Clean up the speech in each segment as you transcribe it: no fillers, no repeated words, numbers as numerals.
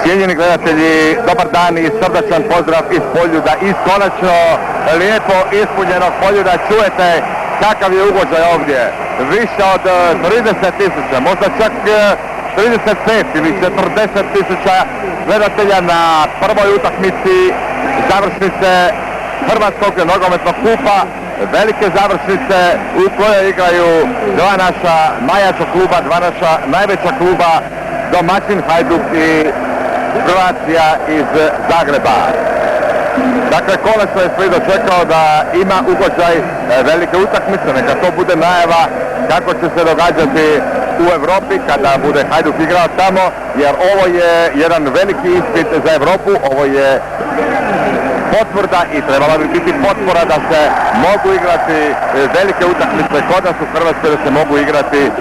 Cijenjeni gledatelji, dobar dan i srdačan pozdrav iz Poljuda, iz konačno lijepo ispunjenog Poljuda. Čujete kakav je ugođaj ovdje, više od 30.000, možda čak 35 ili 40.000 gledatelja na prvoj utakmici završnice Hrvatskog nogometnog kupa, velike završnice u kojoj igraju dva naša najjača kluba, dva naša najveća kluba, domaćin Hajduk i Croatia iz Zagreba. Dakle, konačno je svi dočekao da ima ugođaj velike utakmice, neka to bude najava kako će se događati u Europi kada bude Hajduk igrao tamo, jer ovo je jedan veliki ispit za Europu, ovo je potvrda i trebala bi biti potpora da se mogu igrati velike utakmice kod nas u Hrvatskoj, da se mogu igrati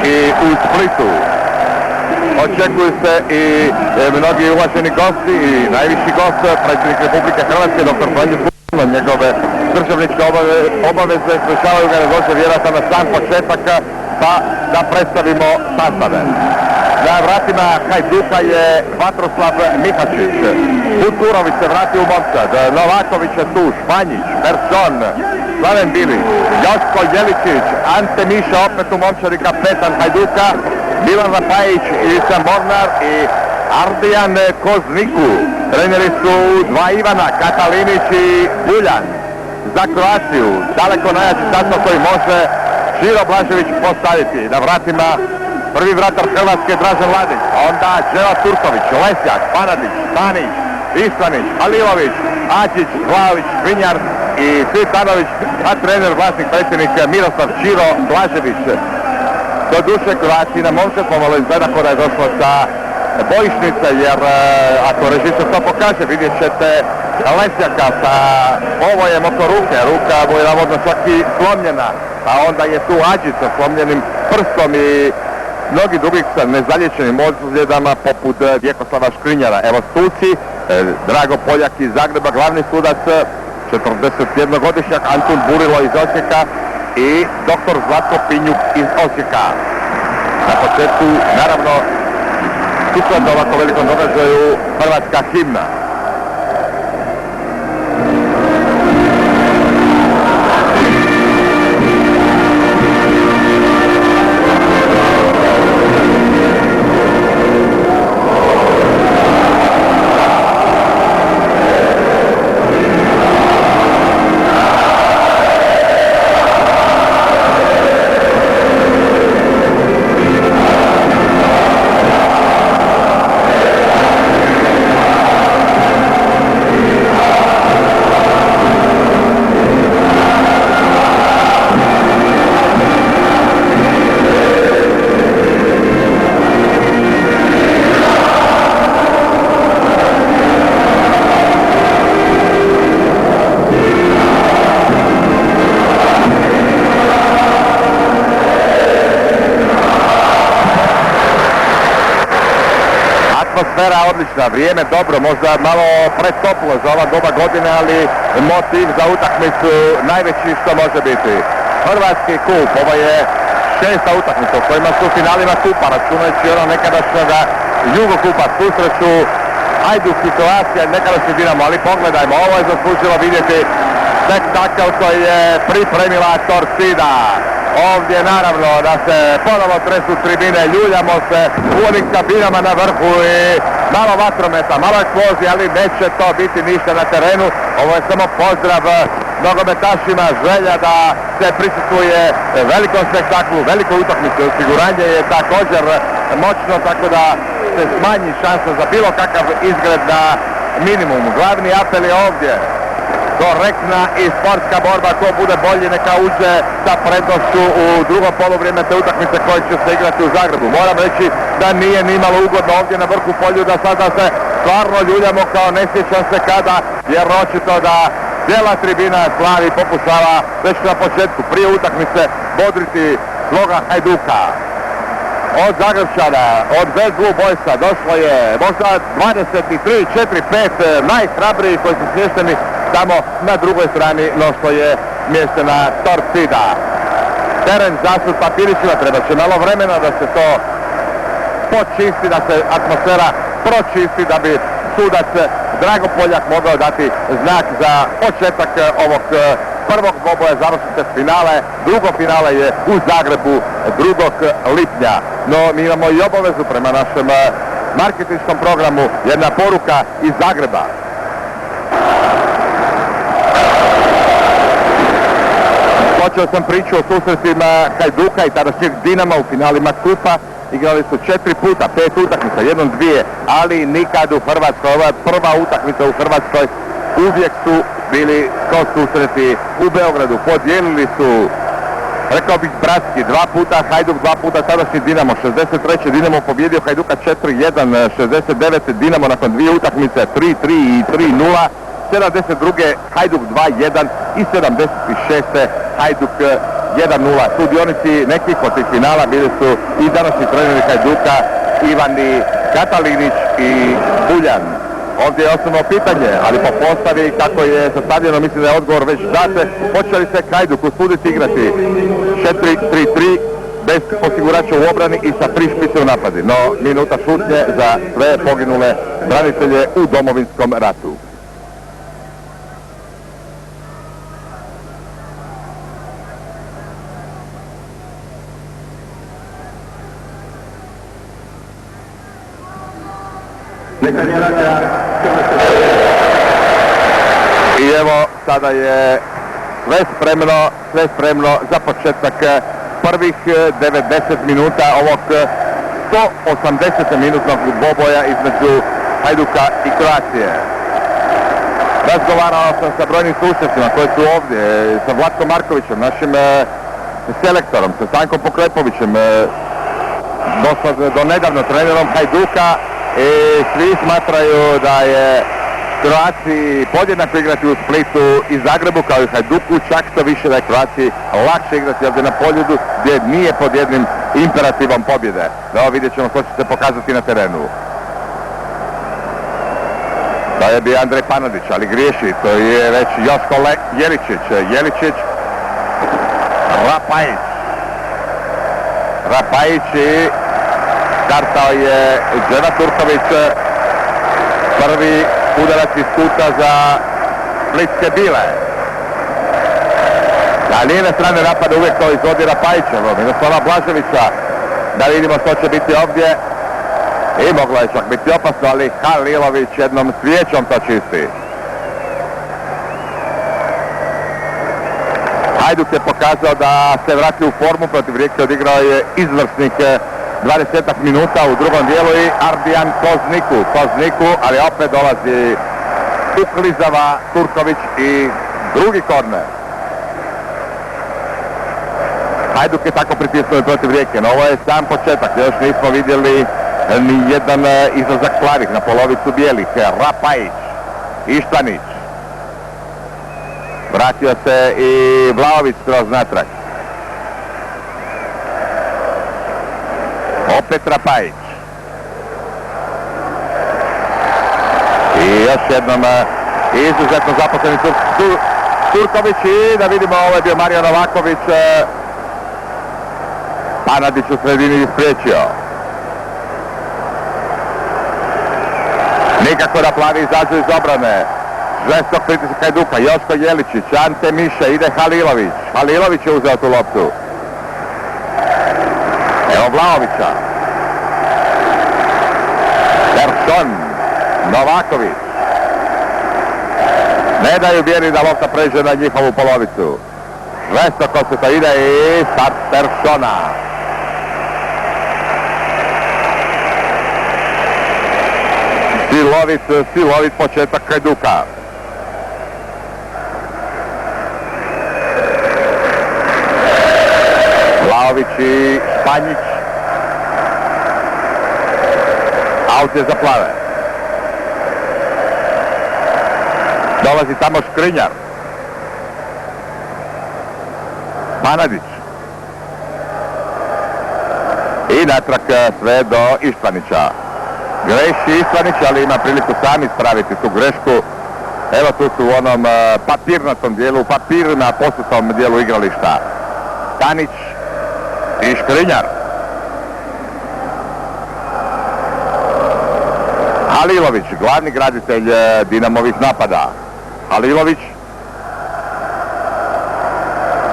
i u Splitu. Očekuju se i mnogi uvaženi gosti i najviši gost, predsjednik Republike Hrvatske, dr. Franjo Tuđman, njegove državničke obaveze izvršavaju ga ne vjerojatno na sam početak, pa da predstavimo sastave. Na vratima Hajduka je Vatroslav Mihačić, Futurović se vrati u momčad, Novaković je tu, Španjić, Person, Slaven Bilić, Joško Jeličić, Ante Miša opet u momčadi, kapetan Hajduka, Milan Lapajić, Ivica Mornar i Ardijan Kozniku. Treneri su dva Ivana, Katalinić i Buljan. Za Croaciju daleko najjači sastav koji može Žiro Blažević postaviti. Na vratima prvi vratar Hrvatske Dražen Ladić, onda Đeva Turković, Lesjak, Panadić, Stanić, Istanić, Halilović, Ačić, Glavić, Vinjar i Cvitanović, a trener, vlasnik, predsjednik Miroslav Žiro Blažević. Do duše Croaciji na momčad pomalo izgleda kada je došlo sa bojišnice, jer ako režisor to pokaže, vidjet ćete Lesjaka sa ovojem oko ruke, ruka mu je navodno čak i slomljena, a onda je tu Ađić sa slomljenim prstom i mnogi drugih sa nezalječenim ozljedama poput Vjekoslava Škrinjara. Evo suci, Drago Poljak iz Zagreba, glavni sudac, 41-godišnjak Antun Burilo iz Osijeka i dr. Zlatko Pinjuk iz Osijeka. Na početku, naravno, sukladno ovako velikom događaju, hrvatska himna. Atmosfera odlična, vrijeme dobro, možda malo pretoplo za ova doba godine, ali motiv za utakmicu najveći što može biti. Hrvatski kup, ovo je 6. utakmica u kojima su finalima kupa, računajući ono nekadašnjega Jugokupa, susreću Hajduk i Croatia, nekadašnji Dinamo, ali pogledajmo, ovo je zaslužilo vidjeti spektakl koji je pripremila Torcida. Ovdje naravno da se ponovo tresu tribine, ljuljamo se u onim kabinama na vrhu i malo vatrometa, malo eksplozije, ali neće to biti ništa na terenu. Ovo je samo pozdrav nogometašima, želja da se prisustvuje velikom spektaklu, velikoj utakmici. Osiguranje je također moćno, tako da se smanji šansa za bilo kakav izgled na minimum. Glavni apel je ovdje korektna i sportska borba, ko bude bolji neka uđe sa prednošću u drugo poluvrijeme te utakmice koje će se igrati u Zagrebu. Moram reći da nije nimalo ugodno ovdje na vrhu Poljuda, sada se stvarno ljuljamo kao ne sjećam se kada, jer očito da cijela tribina slavi i pokušava već na početku prije utakmice bodriti sloga Hajduka. Od Zagrebčana, od Bad Blue Boysa došlo je možda 23, 4, 5 najhrabrijih koji su smješteni Tamo na drugoj strani no što je mještena Torcida. Teren zasut papirićima, treba će malo vremena da se to počisti, da se atmosfera pročisti, da bi sudac Drago Poljak mogao dati znak za početak ovog prvog dvoboja završnice finale. Drugo finale je u Zagrebu 2. lipnja. No mi imamo i obavezu prema našem marketinškom programu, jedna poruka iz Zagreba. Počeo sam priču o susretima Hajduka i tadašnjeg Dinama u finalima Kupa. Igrali su 4 puta, 5 utakmica, jednom 2, ali nikad u Hrvatskoj. Ova prva utakmica u Hrvatskoj, uvijek su bili kao susreti u Beogradu. Podijelili su, rekao bih bratski, 2 puta Hajduk, 2 puta tadašnji Dinamo. 63. Dinamo pobjedio Hajduka 4-1, 69. Dinamo nakon 2 utakmice 3-3 i 3-0. 72. Hajduk 2-1 i 76. Hajduk 1-0. Sudionici nekih od tih finala bili su i današnji treneri Hajduka Ivani Katalinić i Buljan. Ovdje je osnovno pitanje, ali po postavi kako je sastavljeno, mislim da je odgovor već date. Hoće li se Hajduk usuditi igrati 4-3-3 bez osigurača u obrani i sa 3 špice u napadi? No, minuta šutnje za sve poginule branitelje u Domovinskom ratu. I evo, sada je sve spremno za početak prvih 90 minuta ovog 180 minutnog dvoboja između Hajduka i Croatie. Razgovarao sam sa brojnim stručnjacima koji su ovdje, sa Vlatkom Markovićem, našim selektorom, sa Stankom Pokrepovićem, do nedavno trenerom Hajduka. I svi smatraju da je Croatiji podjednako igrati u Splitu i Zagrebu kao i Hajduku, čak to više da je Croatiji lakše igrati ovdje na Poljudu gdje nije pod jednim imperativom pobjede. No, vidjet ćemo što će se pokazati na terenu. To je bio Andrej Panadić, ali griješi, to je već Joško Jeličić, Rapajić i startao je Đena Turković, prvi udarac iz kuta za splitske Bile. Na lijeve strane napada uvijek to izvodi Rapajićevo, Miroslava Blaževića. Da vidimo što će biti ovdje. I moglo je čak biti opasno, ali Halilović jednom svijećom to čisti. Hajduk je pokazao da se vrati u formu, protiv Rijeke odigrao je izvrsnih 20 minuta u drugom dijelu i Ardijan Kozniku, ali opet dolazi uklizava Turković i drugi korner. Hajduk je tako pritisnut protiv Rijeke, no ovo je sam početak, još nismo vidjeli ni jedan izlazak plavih na polovicu bijelih. Rapajić, Ištvanić, vratio se i Vlaović skroz natrag. Opet Rapajić. I još jednom izuzetno zaposleni Turković i da vidimo, ovo je bio Marijan Novaković. Panadić u sredini ispriječio. Nikako da plavi izađu iz obrane. Žestok pritisak Hajduka, Joško Jeličić, Ante Miše, ide Halilović. Halilović je uzeo tu loptu. Evo Vlaovića. Persson, Novaković. Ne daju Bjeri da lopta pređe na njihovu polovicu. Žestoko se to ide i start Perssona. Silovit početak Hajduka. Vlaović i Španjić. Aut je za plave. Dolazi tamo Škrinjar. Panadić. I natrag sve do Ištvanića. Greši Ištvanić, ali ima priliku sam ispraviti tu grešku. Evo tu su u onom papirnatom dijelu, papirna posutom dijelu igrališta. Stanić i Škrinjar. Halilović, glavni graditelj Dinamovih napada. Halilović.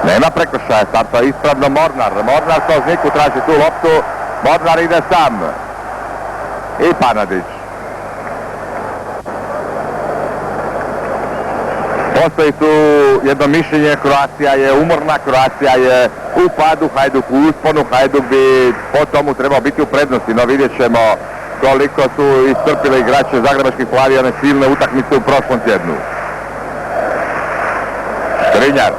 Nema prekršaja, starta ispravno Mornar. Mornar Kozniku traži tu loptu. Mornar ide sam. I Panadić. Postoji tu jedno mišljenje, Kroacija je umorna, Kroacija je u padu, Hajduk u usponu, Hajduk bi po tomu trebao biti u prednosti, no vidjet ćemo koliko su iscrpile igrače zagrebačkih Plavi one silne utakmice u prošlom tjednu. Škrinjar.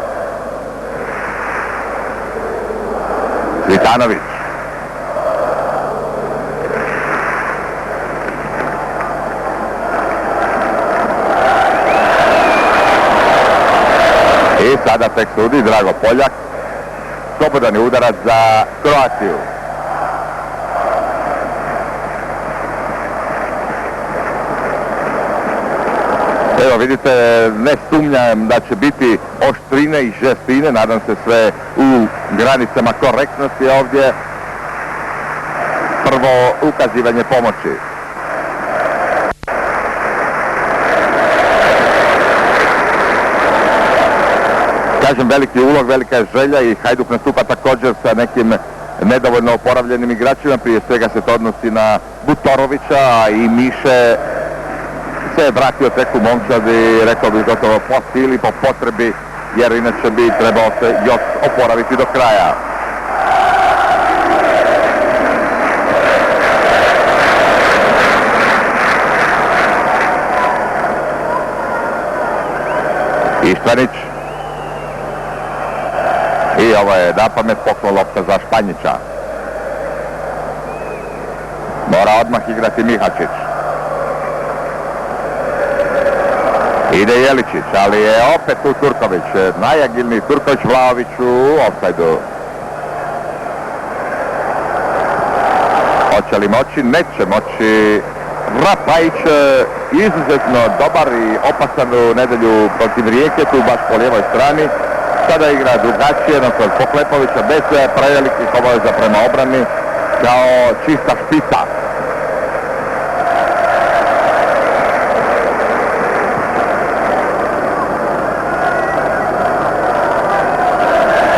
Svitanović. I sada tek sudi Drago Poljak. Slobodan je udarac za Kroaciju. Evo vidite, ne sumnjam da će biti oštrine i žestine, nadam se sve u granicama korektnosti ovdje. Prvo ukazivanje pomoći. Kažem, veliki ulog, velika je želja i Hajduk nastupa također sa nekim nedovoljno oporavljenim igračima, prije svega se to odnosi na Butorovića i Miše se je vratio tek u momčad i rekao bih gotovo po sili, po potrebi, jer inače bi trebao se još oporaviti do kraja. Ištvanić. I ovo je napamet poklon lopta za Španjića. Mora odmah igrati Mihačić. Ide Jeličić, ali je opet tu Turković. Najagilniji Turković, Vlaović u ofsajdu. Hoće li moći? Neće moći. Rapajić izuzetno dobar i opasan u nedjelju protiv Rijeke, tu baš po lijevoj strani. Sada igra drugačije, nakon Poklepovića, bez prevelikih obaveza prema obrani, kao čista špica.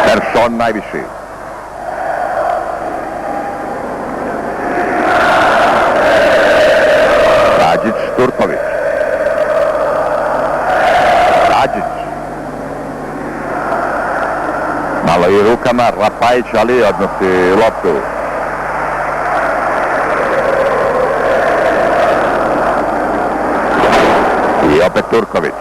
Peršon najviši. Radžić, Turković. Radžić. Malo i rukama, Rapajić, ali odnosi loptu. I opet Turković.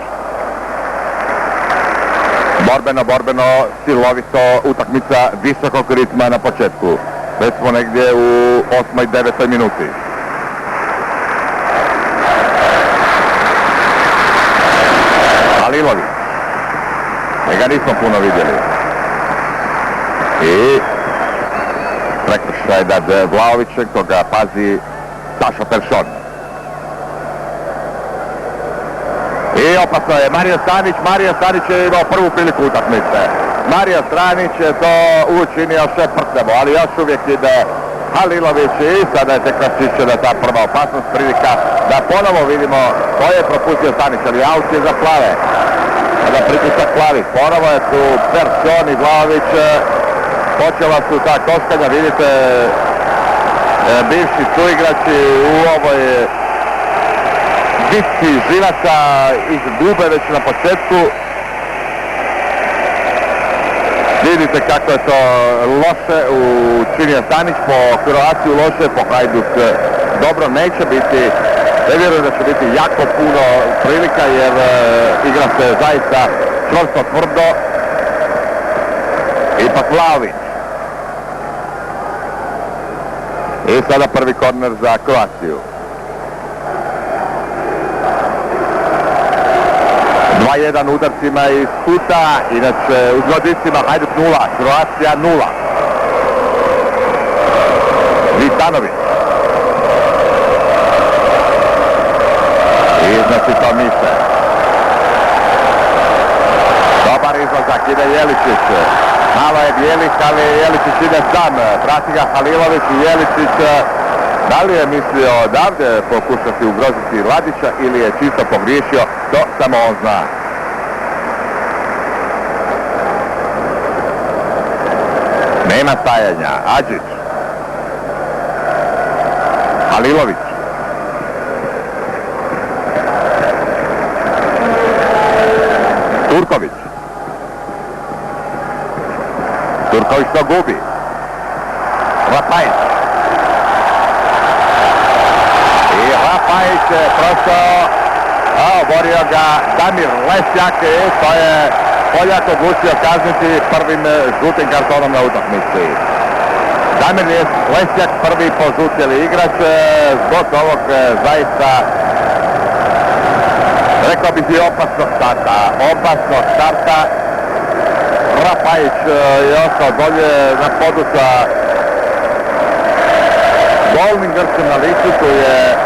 Borbeno, silovito, utakmica visokog ritma na početku. Već smo negdje u 8. i 9. minuti. Halilović. Njega nismo puno vidjeli. I prekršaj nad Vlaovićem, koga pazi Saša Peršon. I opasno je Mario Stanić je imao prvu priliku utakmice. Mario Stanić je to učinio sve prtljavo, ali još uvijek ide Halilović i sada je tek raščišćena ta prva opasnost, prilika da ponovo vidimo ko je propustio Stanić, ali aut je za Plave. Sada pritisak Plavi, ponovo je tu Peršon i Vlaović. Počela su ta koskanja, vidite, bivši suigrači u ovoj bitci živaca izgube već na početku. Vidite kako je to loše učinio Stanić, po Kroaciju loše, po Hajduk dobro neće biti. Ne vjerujem da će biti jako puno prilika jer igra se zaista čvrsto, tvrdo. Ipak Vlaović. I sada prvi korner za Kroaciju. 2-1 udarcima iz kuta, inače u Zgodicima Hajduk 0, Kroacija 0. Vitanović. I iznosi to Miše. Ipak ide Jeličić. Malo je Bjelić, ali Jeličić ide sam. Prati ga Halilović i Jeličić. Da li je mislio odavde pokušati ugroziti Ladića ili je čisto pogriješio, to samo on zna. Nema stajanja. Adžić. Halilović. Turković. Turković to gubi. Rapajić. I Rapajić je prošao. Oborio ga Damir Lesjak i to je Poljak odlučio kazniti prvim žutim kartonom na utakmici. Damir Lesjak prvi požutjeli igrač zbog ovog zaista, rekao bih, i opasnog starta. Rapajić je ostao dolje na podu sa bolnim grčem na licu. Tu je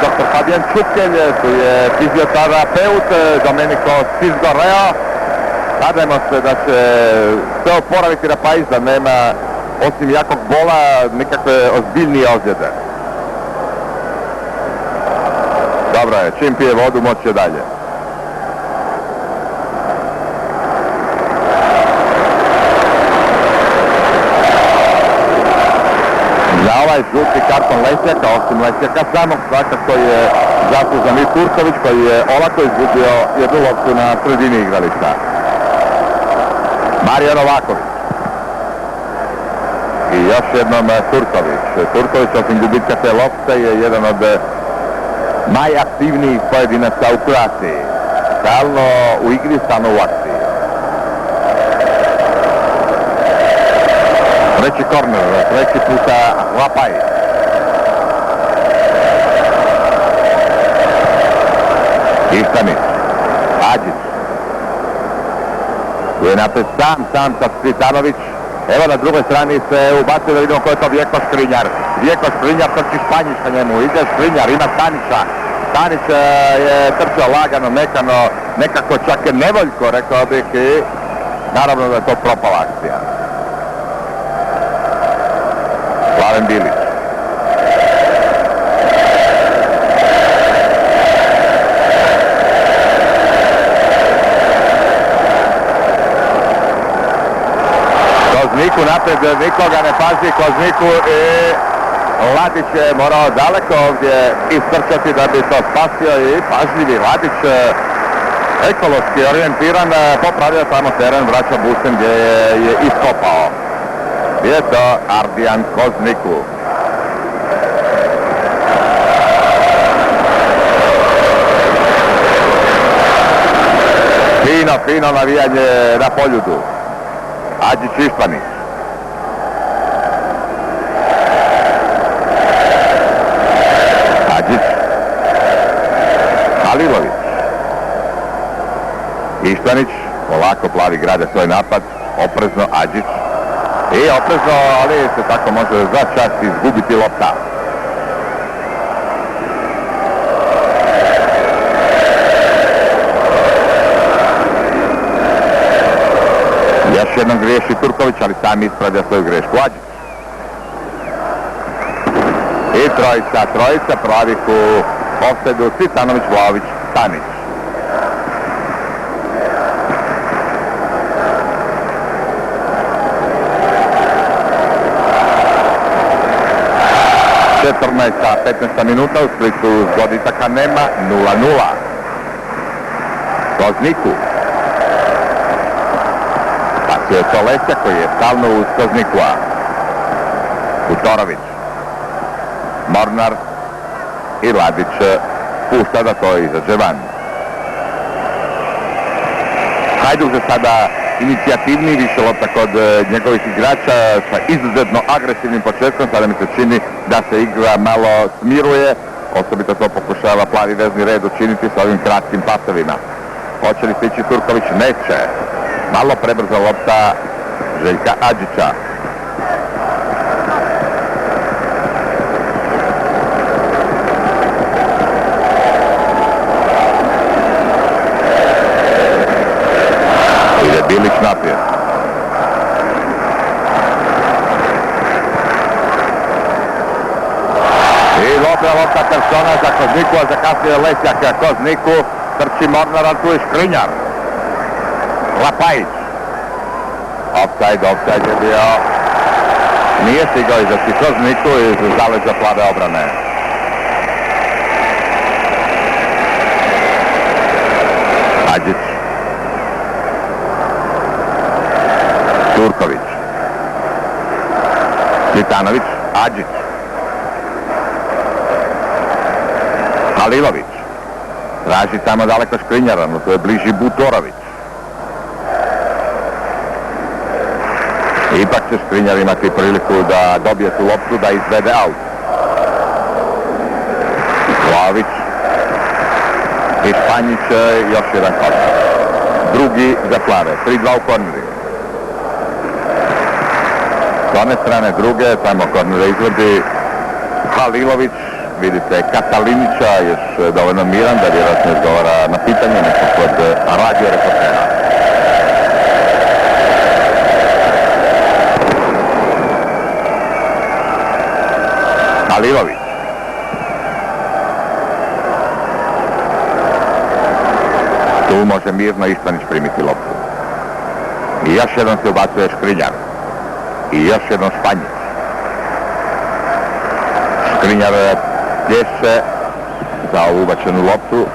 dr. Fabijan Čukelj, tu je fizioterapeut Domenico Cisgoreo. Nadajmo se da će se oporaviti Rapajić, da nema osim jakog bola nekakve ozbiljnije ozljede. Dobro je, čim pije vodu moći će dalje. Za ovaj žuti karton Lesjaka, osim Lesjaka samog, svakako je zaslužan i Turković koji je olako izgubio jednu loptu na sredini igrališta. Marijo Novaković. I još jednom Turković. Turković osim gubitka te lopte je jedan od najaktivnijih pojedinaca u Kroatiji. Stalno u igri, stalno u akciji. Treći korner, treći puta Rapajić. Ivkanić. Adžić. Tu je napred sam sa Cvitanović. Evo na drugoj strani se ubacuje, da vidimo ko je to Vjeko Škrinjar. Vjeko Škrinjar trči Španjić ka njemu. Ide Škrinjar, ima Stanića. Stanić je trčao lagano, mekano, nekako čak je nevoljko, rekao bih, i naravno da je to propala akcija. Slaven Bilić. Kozniku napred, nikoga ne pazi Kozniku i Ladić je morao daleko ovdje istrčati da bi to spasio i pažljivi Ladić, ekološki orijentiran, popravio tamo teren, vraća busem gdje je iskopao. Je to Ardijan Kozniku. Fino navijanje na Poljudu. Adžić Ištvanić. Adžić. Halilović. Ištvanić. Polako plavi grade svoj napad. Oprezno Adžić. I oprezno, ali se tako može za čas izgubiti lopta. Još jednom griješi Turković, ali sam ispravlja svoju grešku. Adžić. I trojica pravih u ofsajdu Cvitanović, Vlaović, Stanić. Četrnaesta, 15 minuta, u Splitu zgoditaka nema, 0:0. Kozniku. Je to Lesjak koji je stalno uz Koznikua. Utorović. Mornar i Ladić pušta da to izađe van. Hajduk za sada inicijativniji, više lopta kod njegovih igrača sa izuzetno agresivnim početkom. Sada mi se čini da se igra malo smiruje. Osobito to pokušava plavi vezni red učiniti sa ovim kratkim pasovima. Hoće li stići Turković? Neće. Malo prebrza lopta Željka Adžića. Ide Bilić naprijed. I dobra lopta Persona za Kozniku, a zakasnije Lesjak Kozniku. Trči Mornar, tu je Škrinjar. Lapajić. Offside je bio. Nije stigao izaći Kozniku iz zaleđa plave obrane. Hadžić. Turković. Cvitanović. Hadžić. Halilović. Traži tamo daleko Škrinjara, no to je bliži Butorović. Ipak će Škrinjar imati priliku da dobije tu loptu, da izvede aut. Vlaović. I Španjić, još jedan korner. Drugi za plave, 3-2 u korneri. S one strane druge, tamo kornere izvodi Halilović. Vidite Katalinića, još dovoljno miran da vjerojatno izgovara na pitanje neko kod radio reportera. Halilović. Tu može mirno Ištanić primiti loptu. I još jednom se ubacuje Škrinjar. I još jednom Španjić. Škrinjar plješe za ovu ubačenu loptu,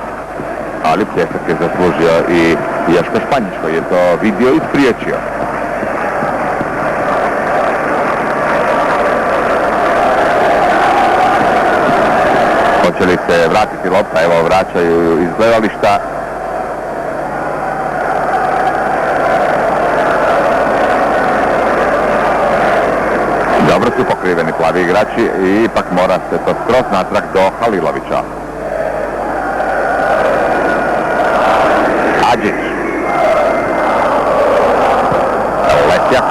ali pljesak je zaslužio i Joško Španjić koji je to vidio i spriječio. Hoće li se vratiti lopta? Evo, vraćaju iz gledališta. Dobro su pokriveni plavi igrači i ipak mora se to skroz natrag do Halilovića. Hadžić. Lesjak.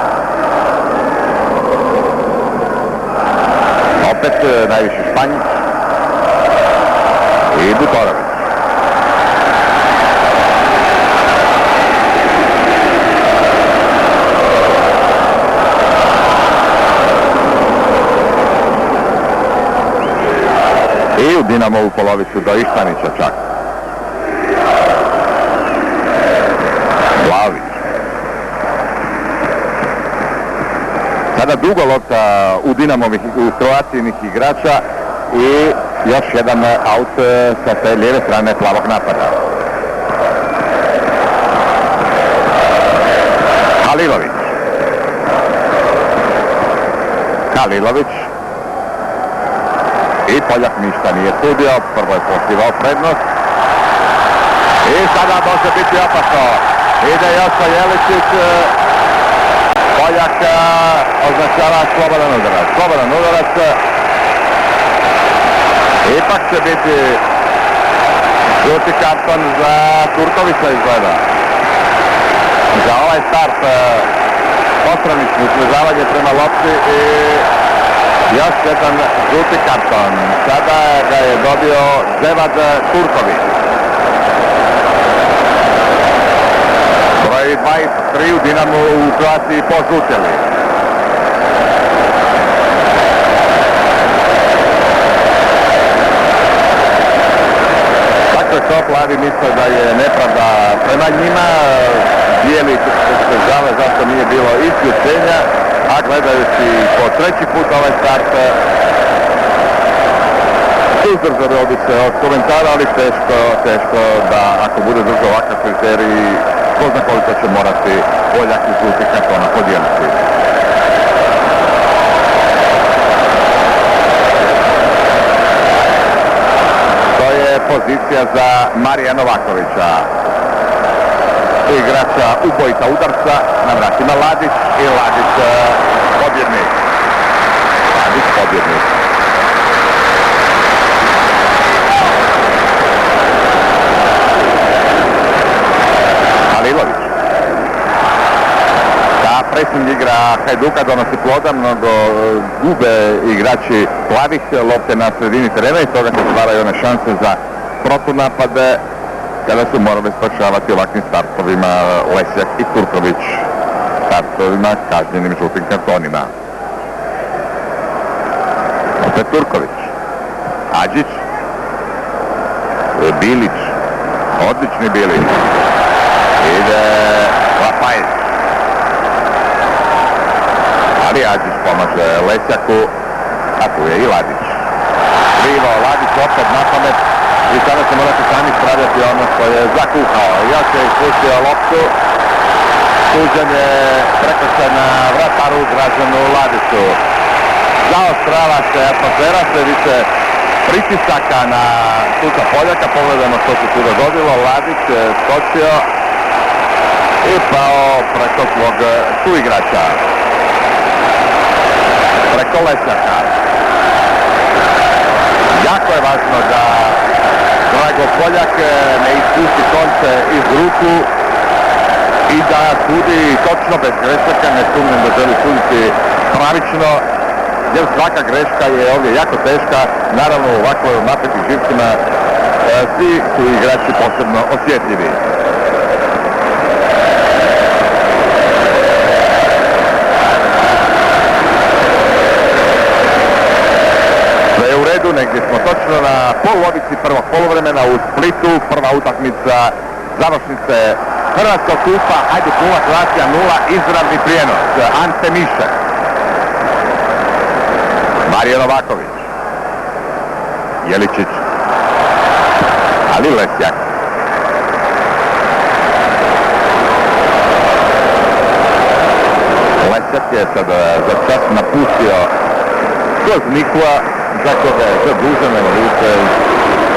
Opet najviše Španjić. I Butorović. I u Dinamovu polovicu do Ištanića čak. Vlaović. Sada dugo lopta u Dinamovih, u Kroacijinih igrača i još jedan aut sa te lijeve strane plavog napada. Halilović. I Poljak ništa nije sudio, prvo je postigao prednost. I sada može biti opasno. Ide Joško Jeličić. Poljak označava slobodan udarac. Ipak će biti žuti karton za Turkovića izgleda. Za ovaj start posranično snižavanje prema lopti i još jedan žuti karton. Sada ga je dobio Zevad Turković. Broj 23 u Dinamu u Kroaciji požutili. Tako je to, plavi misle da je nepravda prema njima. Bijeli se žale zašto nije bilo isključenja, a gledajući po treći put ovaj start suzdržao bi se od komentara, ali teško da ako bude držao ovakav kriterij, ko zna koliko će morati Poljak i žuti kartona podijeliti. To je pozicija za Marija Novakovića. Igrača ubojica udarca, na vratima Ladić i Ladić pobjednik. Halilović. Da, pressing igra Hajduka donosi plodan, mnogo gube igrači plavih lopte na sredini terena i toga se stvaraju one šanse za protunapade. kada su morali spašavati ovakvim startovima Lesjak i Turković, startovima kažnjenim žutim kartonima. Opet Turković, Adžić, Bilić, odlični Bilić, ide Lapajec, ali Adžić pomaže Lesjaku, a tu je i Ladić. Krivo, Ladić opet na pamet i sada se morate sami spravljati ono što je zakuhao. Još je ispustio loptu, suđen je prekršaj na vrataru Draženu Ladiću. Zaostrava se atmosfera, sve više pritisaka na suca Poljaka, pogledamo što se tu dogodilo. Ladić je skočio i pao preko svog suigrača, preko Lesjaka. Jako je važno da Drago Poljak ne ispusti konce iz ruku i da sudi točno bez grešaka, ne sumnjam da želi suditi pravično, jer svaka greška je ovdje jako teška, naravno u ovako napetim živcima svi su igrači posebno osjetljivi. Sve je u redu, negdje smo točno na polovici prvog poluvremena u Splitu, prva utakmica završnice Hrvatskog kupa, Hajduk 0, Croatia 0, izravni prijenos, Ante Miše. Marijo Novaković, Jeličić, ali Lesjak. Lesjak je sada za čas napustio kroz Nikula, za koga je zadužen, evo vidite,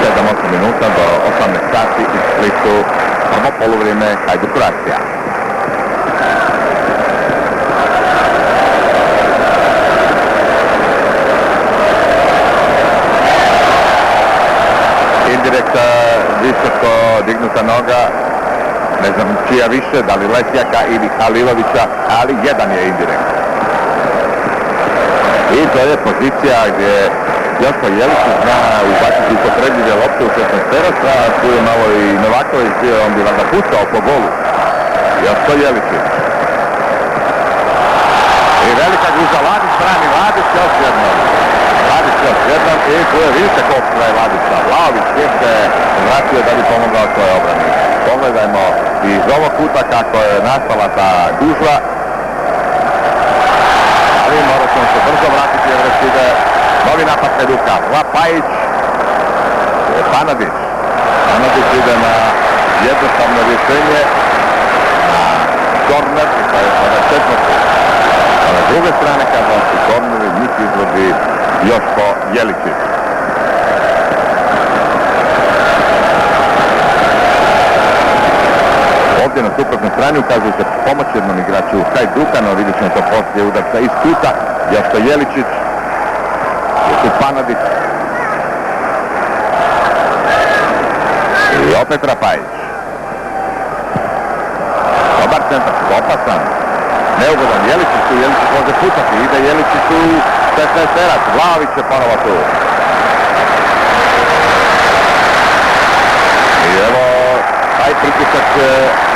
7-8 minuta do 18 sati iz Splitu, prvo poluvrijeme Hajduk Croatia. Indirekt visoko dignuta noga, ne znam čija više, da li Lesjaka ili Halilovića, ali jedan je indirekt. I to je pozicija gdje Joško Jeličić zna ubaciti upotrebljive lopte u 16 terasa, a tu je malo i Novaković bio, on bi vam pucao po golu. Joško Jeličić. I velika guža, Ladić brani, Ladić još jednom. Ladić još jednom i tu je vidite koliko je Ladića. Vlaović je se vratio da bi pomogao svoje obrani. Pogledajmo iz ovog kuta kako je nastala ta gužva. Ali mora ćemo se brzo vratiti jer već ide novi napad Hajduka. Lapajić, Panadić. Panadić ide na jednostavno rješenje, na korner, i to je sada četvrti. A na druge strane kada su korneri, njih izvodi Joško Jeličić. Ovdje na suprotnoj strani ukazuje se pomoć jednom igraču Hajduka, no vidjet ćemo to poslije udarca iz kuta. Joško Jeličić, je tu Panadić. I opet Rapajić. Dobar centar, opasan. Neugodan, Jeličić tu, Jeličić može pucati, ide Jeličić tu, 16 terac, Vlaović je ponovo tu. I evo, taj pritisak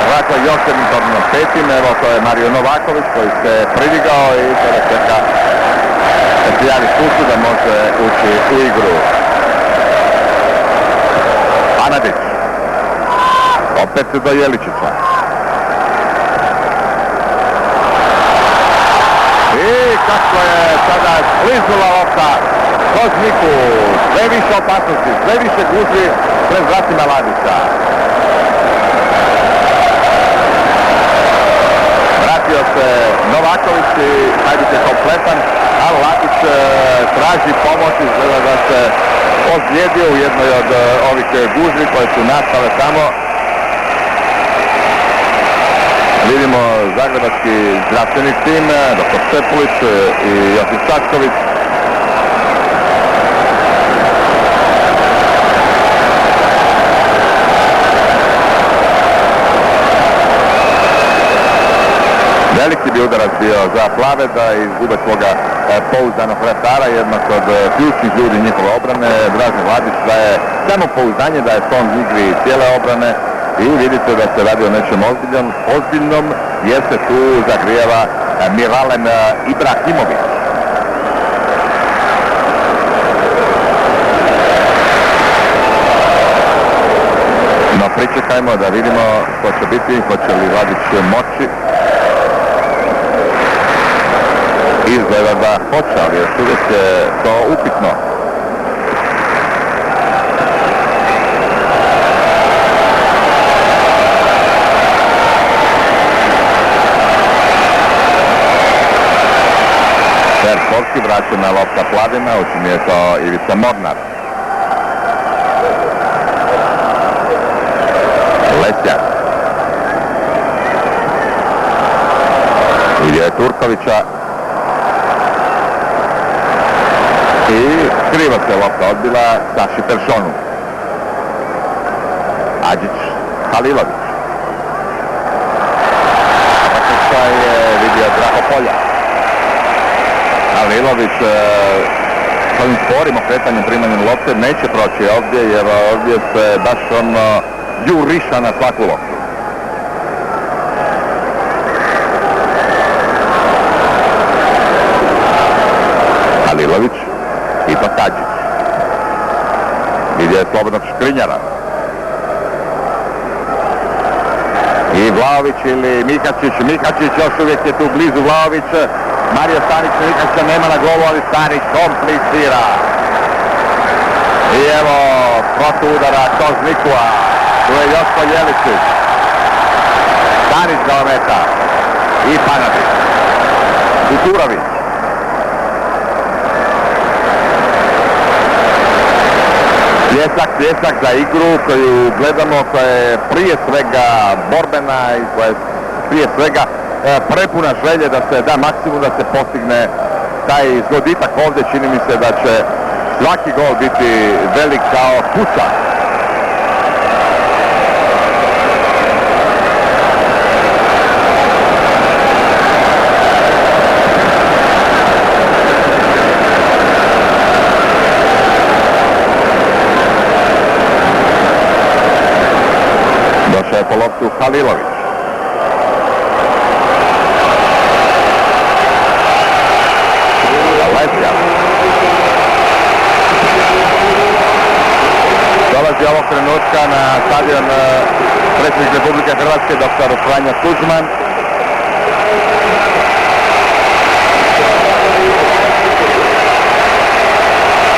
vrata još jednim tornom petim, evo to je Marijo Novaković koji se pridigao i sada čeka da se javi sucu da može ući u igru. Panadić, opet do Jeličića. I kako je sada sliznula lopta kroz Niku, sve više opasnosti, sve više gužvi pred vratima Ladića. Vratio se Novaković i Hajduk je kompletan, a Ladić traži pomoć, izgleda da se ozlijedio u jednoj od ovih gužvi koje su nastale tamo. Vidimo zagrebački zdravstveni tim, dr. Štepulić i Josip Čačković. Veliki bi udarac bio za plave da izgube svoga pouzdanog vratara, jednog od ključnih ljudi njihove obrane. Dražen Vladić daje samo pouzdanje, da je ton igri cijele obrane i vidite da se radi o nečem ozbiljnom jer se tu zagrijeva Miralem Ibrahimović. No pričekajmo da vidimo što će biti, hoće li Vladić moći. Izgleda da hoće, ali još uvijek je to upitno. Persovski vraća na lopta plavima, učinio je to Ivica Mornar. Lesjak. Vidio je Turkovića. I krivo se lopta odbila Saši Peršonu. Adžić Halilović. Prekršaj je vidio Draho Polja. Halilović s ovim sporim okretanjem primanjem lopte neće proći ovdje jer ovdje se baš ono juriša na svaku loptu. Halilović. Ipak Adžić. Vidio je slobodnog Škrinjara. I Vlaović ili Mikačić. Mikačić još uvijek je tu blizu Vlaović. Mario Stanić Mikačića nema na golu, ali Stanić komplicira. I evo protuudara Koznikua. Tu je Joško Jeličić. Stanić ga ometa. I Panadić. Kuturović. Pljesak za igru koju gledamo, koja je prije svega borbena i koja je prije svega prepuna želje da se da maksimum, da se postigne taj zgoditak ovdje. Čini mi se da će svaki gol biti velik kao kuća. Došao je po loptu Halilović. Lesjak. Dolazi ovog trenutka na stadion predsjednik Republike Hrvatske dr. Franjo Tuđman.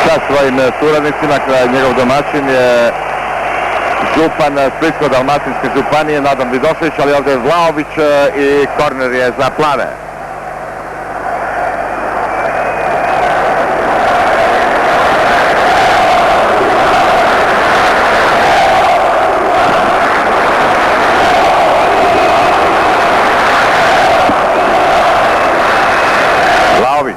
Sa svojim suradnicima, njegov domaćin je župan Splitsko-dalmatinske županije Nadan Vidošević, ali ovdje je Vlaović i korner je za plave. Vlaović.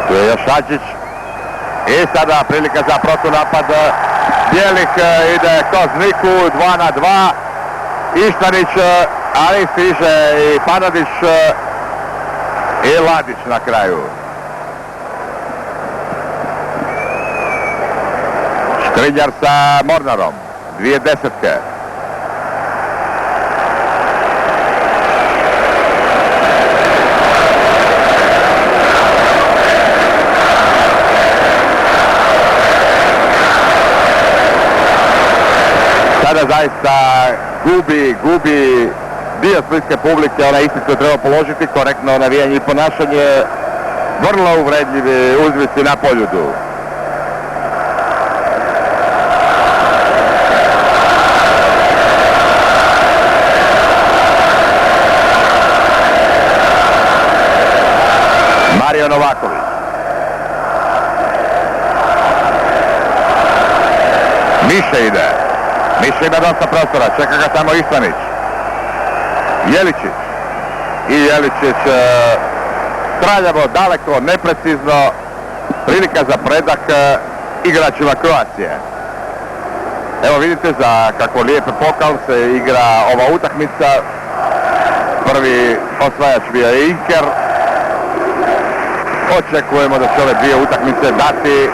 Tu je još Adžić. I sada prilika za protunapad. Bjelik ide Kozniku, 2-2. Ištanić, ali stiže i Panadić i Ladić na kraju. Škrinjar sa Mornarom, 2 desetke. Sada zaista gubi dio splitske publike, onaj ispit koji treba položiti, korektno navijanje i ponašanje, vrlo uvredljivi uzvisi na Poljudu. Mario Novaković. Miše ide. Miše ima dosta prostora, čeka ga samo Ištanić. Jeličić. I Jeličić traljavo, daleko, neprecizno. Prilika za predak igračima Kroacije. Evo vidite za kako lijep pokal se igra ova utakmica. prvi osvajač bio je Inker. Očekujemo da će ove dvije utakmice dati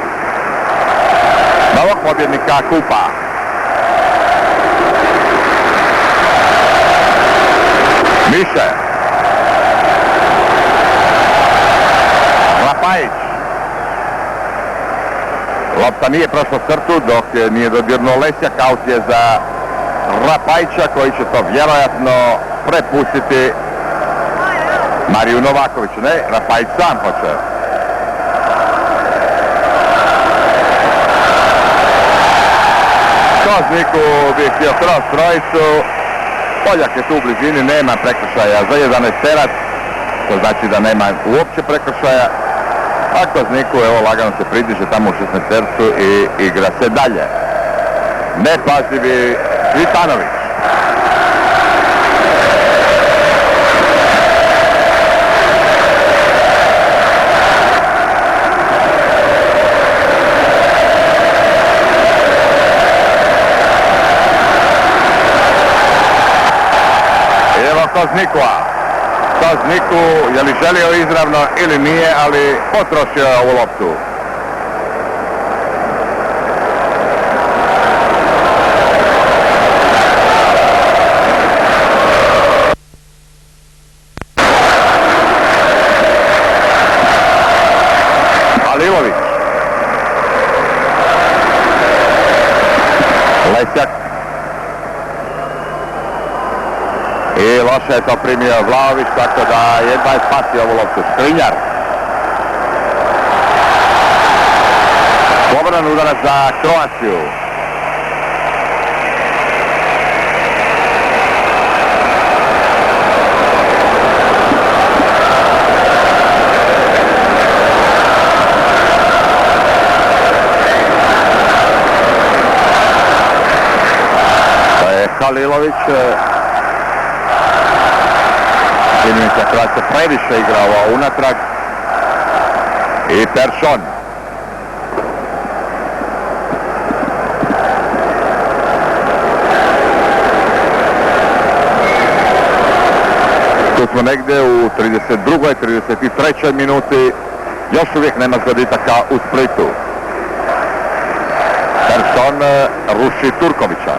novog pobjednika kupa. Miše. Rapajić. Lopta nije prošla crtu dok nije dodirnuo Lesjak, aut je za Rapajića koji će to vjerojatno prepustiti Mariju Novakoviću. Ne, Rapajić sam hoće. Kozniku bi htio kroz trojicu. Poljak je tu u blizini, nema prekršaja za 11 terac. To znači da nema uopće prekršaja. A Kozniku evo lagano se pridiže tamo u 16 tercu i igra se dalje. Nepazivi Cvitanović. Kozniku, je li želio izravno ili nije, ali potrošio je ovu loptu. Halilović. Lesjak. I loše je to primio Vlaović, tako da jedva je spasio ovu loptu. Škrinjar. Slobodan udarac za Kroaciju. To je Halilović. Činjenica Kroacija previše igrao unatrag. I Peršon. Tu smo negdje u 32. i 33. minuti. Još uvijek nema zgoditaka u Splitu. Peršon ruši Turkovića.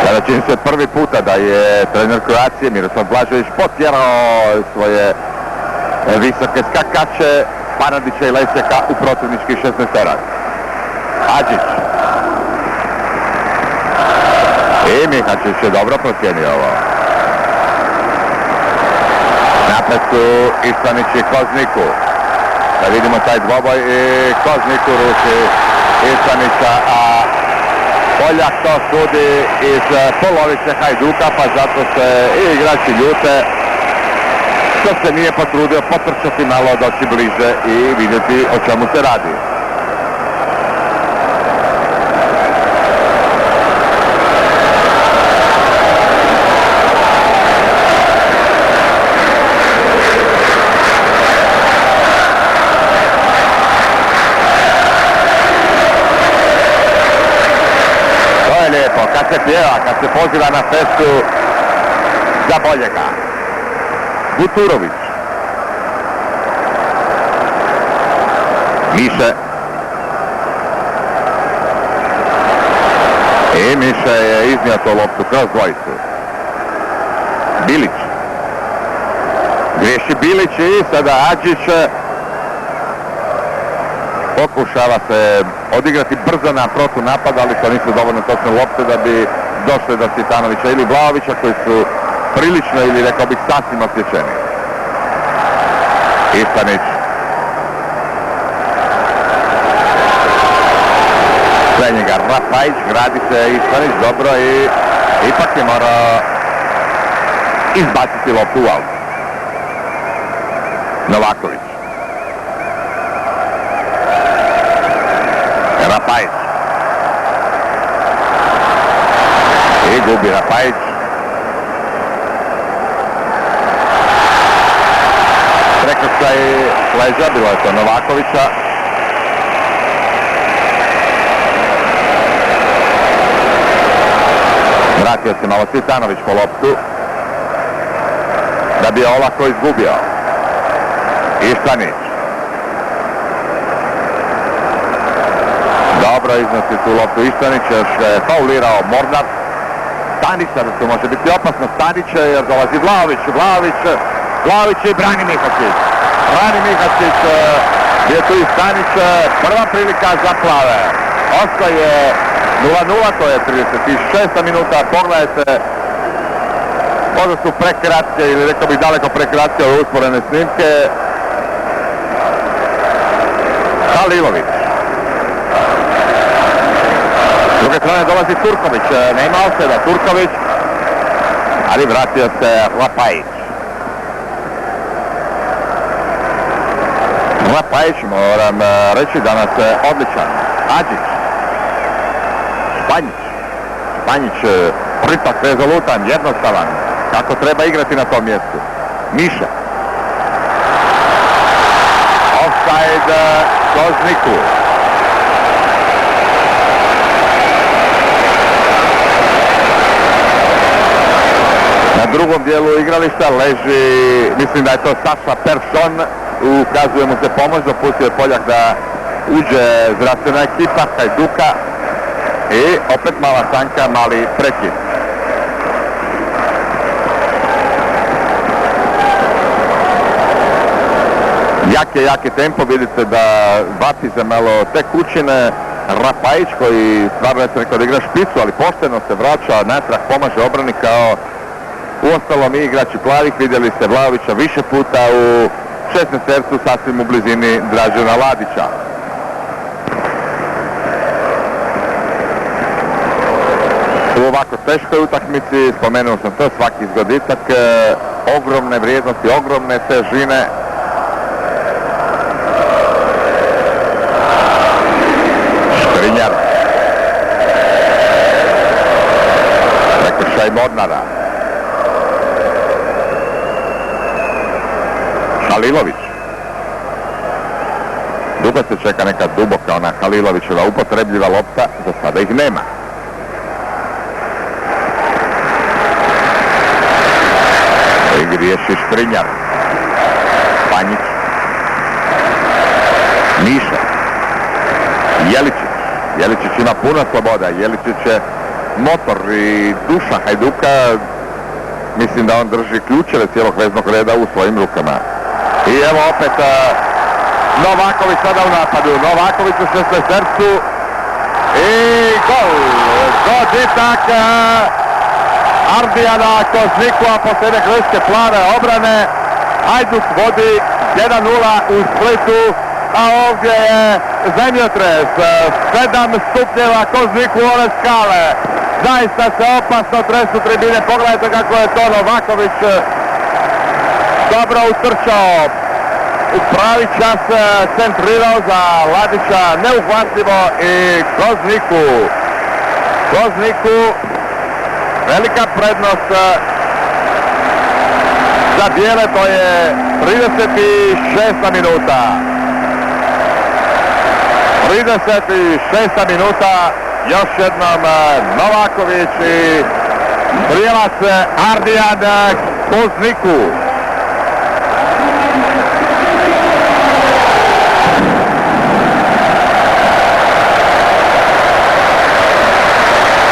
Sada čini se prvi puta da je trener Kroacije Miroslav Blažević potjerao svoje visoke skakače Panadića i Lesjaka u protivnički 16-terac. Hadžić. I Mihačić je dobro procijenio ovo. Napred su Ištanić i Kozniku. Da vidimo taj dvoboj i Kozniku ruši Ištanića, a Poljak to sudi iz polovice Hajduka, pa zato se i igrači ljute što se nije potrudio potrčati malo, doći bliže i vidjeti o čemu se radi. Kad se pjeva, kad se poziva na festu za boljega. Buturović. Miše. I Miše je iznio to loptu kroz dvojicu. Bilić. Griješi Bilić i sada Hadžić pokušava se odigrati brzo na protunapad, ali to nisu dovoljno točne lopte da bi došle do Cvitanovića ili Vlaovića, koji su prilično, ili rekao bih sasvim osjećeni. Ištanić. Sve njega Rapajić, gradi se Ištanić dobro i ipak je morao izbaciti loptu u aut. Novaković. Rapajić. I gubi Rapajić. Prekršaj leđa, bilo je to Novakovića. Vratio se malo Cvitanović po loptu da bi je olako izgubio. Iščanić. Dobro iznosi tu loptu Iščanić, još je faulirao Mornar. Stanić, da to može biti opasno, Stanić jer dolazi Vlahović i brani Mihačić. Je tu i Stanić, prva prilika za plave. Ostaje 0:0, to je 36. minuta, pogledajte. Možda su prekratke ili rekao bih daleko prekratke ove usporene snimke. Halilović. S druge strane dolazi Turković, nema osveda Turković, ali vratio se Lapajić. Lapajić, moram reći, danas je odličan. Adžić. Španjić, pripak rezolutan, jednostavan, kako treba igrati na tom mjestu. Miša. Offside Kozniku. Na drugom dijelu igrališta leži, mislim da je to Saša Persson, ukazuje mu se pomoć, dopustio je Poljak da uđe zdravstvena ekipa Hajduka i opet mala stanka, mali prekid. Jaki tempo, vidite da vapi se malo te kućine. Rapajić koji stvarno je rekao da igra špicu, ali pošteno se vraća natrag, pomaže obrani kao uostalom i igrači plavih. Vidjeli ste Vlahovića više puta u 16-tercu, sasvim u blizini Dražena Ladića. U ovako teškoj utakmici, spomenuo sam to, svaki zgoditak, ogromne vrijednosti, ogromne težine. Škrinjar. Prekršaj Mornara. Halilović. Dugo se čeka neka duboka ona Halilovićeva upotrebljiva lopta, za sada ih nema. Riješi Škrinjar. Španjić. Miša. Jeličić ima puno sloboda. Jeličić je motor i duša Hajduka. Mislim da on drži ključeve cijelog veznog reda u svojim rukama. I evo opet Novaković sada u napadu. Novaković u 16-tercu. I gol. Goditak Ardijana Koznikova posljednje greške plave obrane. Hajduk vodi 1:0 u Splitu, a ovdje je zemljotres. 7 stupnjeva Koznikovove skale. Zaista se opasno tresu tribine. Pogledajte kako je to Novaković dobro utrčao. U pravi čas centrirao za Ladića. Neuhvatljivo i Kozniku. Velika prednost za bijele, to je 36. minuta. 36. minuta, još jednom Novaković i prijelac Ardijan Kozniku.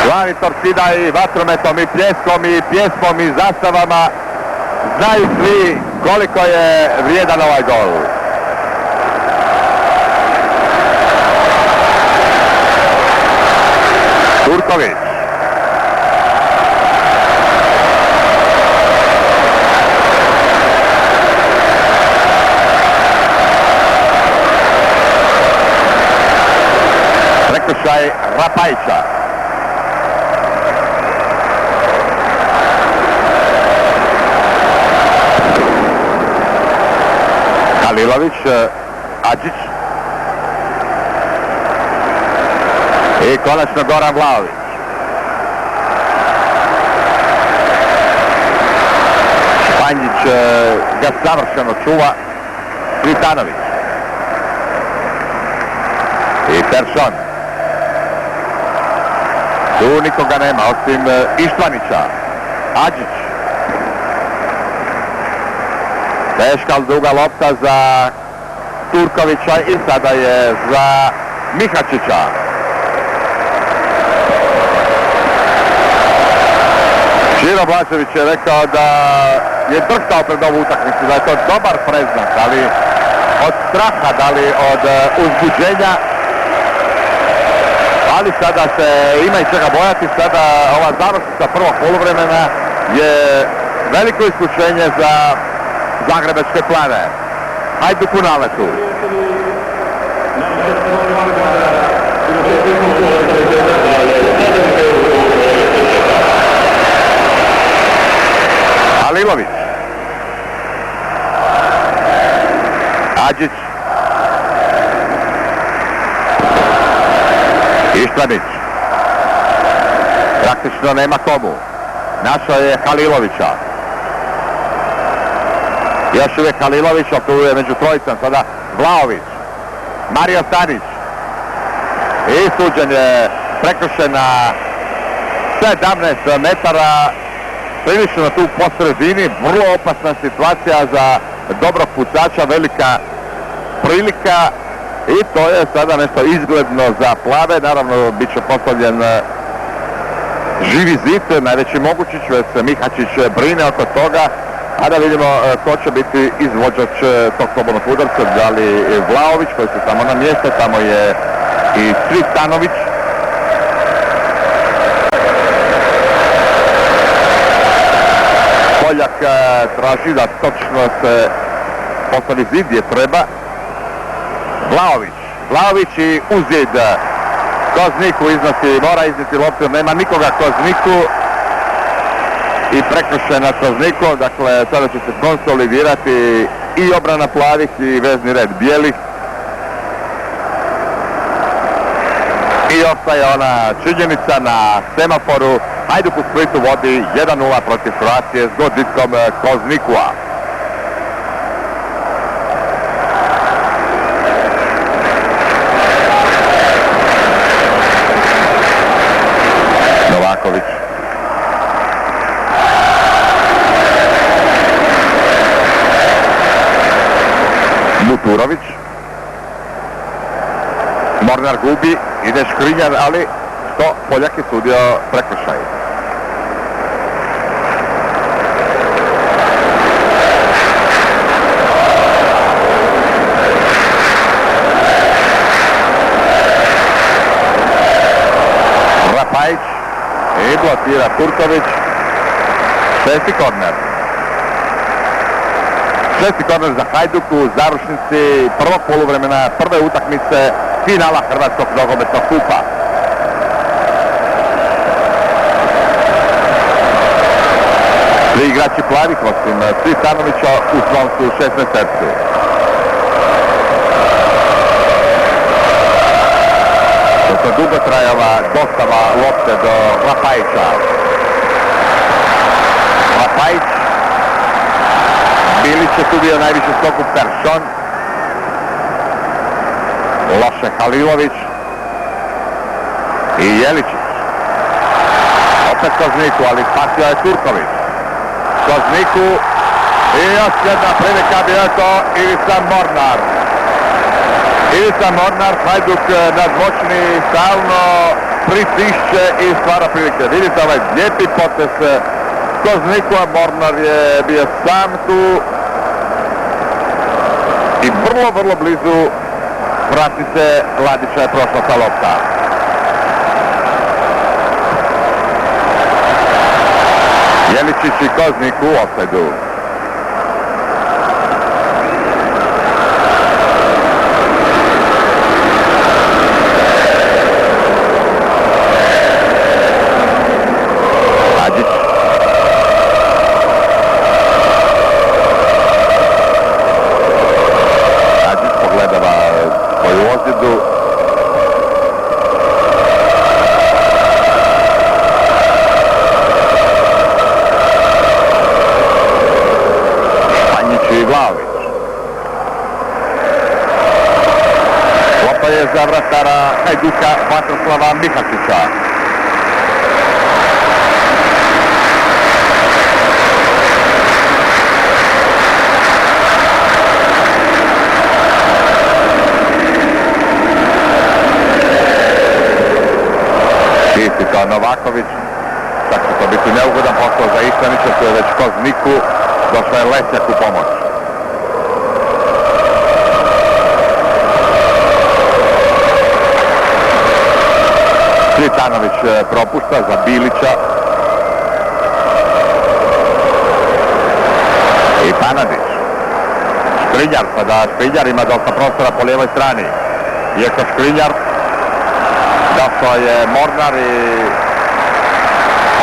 Plavi Torcida i vatrometom i pljeskom i pjesmom i zastavama znaju svi koliko je vrijedan ovaj gol. Turković. Prekršaj Rapajića. Halilović, Adžić i konačno Goran Vlahović. Španjić ga savršeno čuva. Cvitanović i Persson. Tu nikoga nema osim Ištvanića. Adžić. Teška ali duga lopta za Turkovića i sada je za Mihačića. Žiro Blažević je rekao da je drhtao pred ovu utakmicu, da je to dobar predznak, ali od straha, da li od uzbuđenja, ali sada se ima i čega bojati. Sada ova završnica prvog poluvremena je veliko iskušenje za zagrebačke plave. Hajduk u naletu. Halilović. Adžić. Ištvanić. Praktično nema komu. Našao je Halilovića. Još uvijek Halilović, tu je među trojicom, sada Vlaović. Mario Stanić. I suđen je prekršen na 17 metara. Prilično tu po sredini, vrlo opasna situacija za dobrog pucača, velika prilika i to je sada nešto izgledno za plave. Naravno, bit će postavljen živi zid, najveći mogući, već se Mihačić brine oko toga, a da vidimo ko će biti izvođač tog slobodnog udarca, da li Vlaović koji se tamo na mjesto, tamo je i Cvitanović. Poljak traži da točno se postavi zid gdje treba. Vlaović i u zid. Kozniku iznosi, mora izniti loptu, nema nikoga Kozniku i prekršaj na Kozniku, dakle sada će se konsolidirati i obrana plavih i vezni red bijelih. I ostaje ona činjenica na semaforu. Hajduk u Splitu vodi 1-0 protiv Kroacije s goditkom Koznikua. Novaković. Muturović. Mornar gubi, ide Škrinjar, ali što Poljak je sudio prekršaj. Rapajić i blokira Turković. Šesti korner. Šesti korner za Hajduk u završnici prvog poluvremena prve utakmice finala Hrvatskog nogometnog kupa. Svi igrači plavih, osim Cvitanovića, u svom su 16-tercu. To dugo trajava dostava lopte do Rapajića. Rapajić. Bilić je tu bio najviše skoku Peršon. Loše Halilović. I Jeličić. Opet Kozniku, ali spasio je Turković. Kozniku. I još jedna prilika, bio je to Ivica Mornar. Ivica Mornar, Hajduk nadmoćni, stalno pritišće i stvara prilike. Vidite ovaj lijepi potez Kozniku, a Mornar je bio sam tu. I vrlo blizu vratnice Ladića je prošla ta lopta. Jeličić i Koznik u ofsajdu. Adžić. Adžić pogledava svoju ozljedu. I Vlaović. Lopta je za vratara Hajduka Vatroslava Mihačića. Čisti to Novaković. Tako će to biti neugodan posao za Iščanića, tu je već Kozniku. Došao je Lesjak u pomoć. Cvitanović propušta za Bilića. I Panadić. Škrinjar, sada Škrinjar ima dosta prostora po lijevoj strani. Iako Škrinjar, došao je Mornar i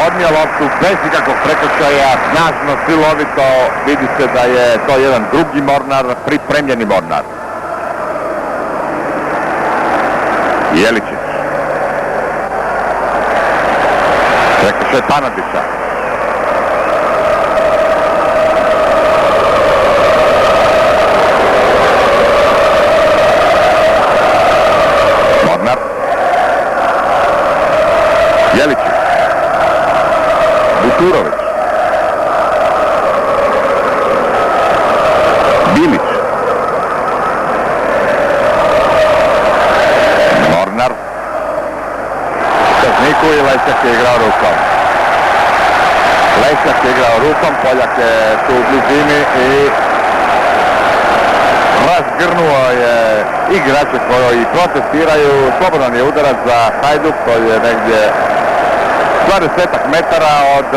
odnio loptu bez ikakvog prekršaja, snažno, silovito. Vidi se da je to jedan drugi Mornar, pripremljeni Mornar. Jeličić. Prekršaj Panadića. Mornar. Jeličić. Buturović. Bilić. Mornar. Kozniku i Lesjak je igrao rukom. Lesjak je igrao rukom, Poljak je tu u blizini i razgrnuo je igrače koji protestiraju. Slobodan je udarac za Hajduk koji je negdje 20 metara od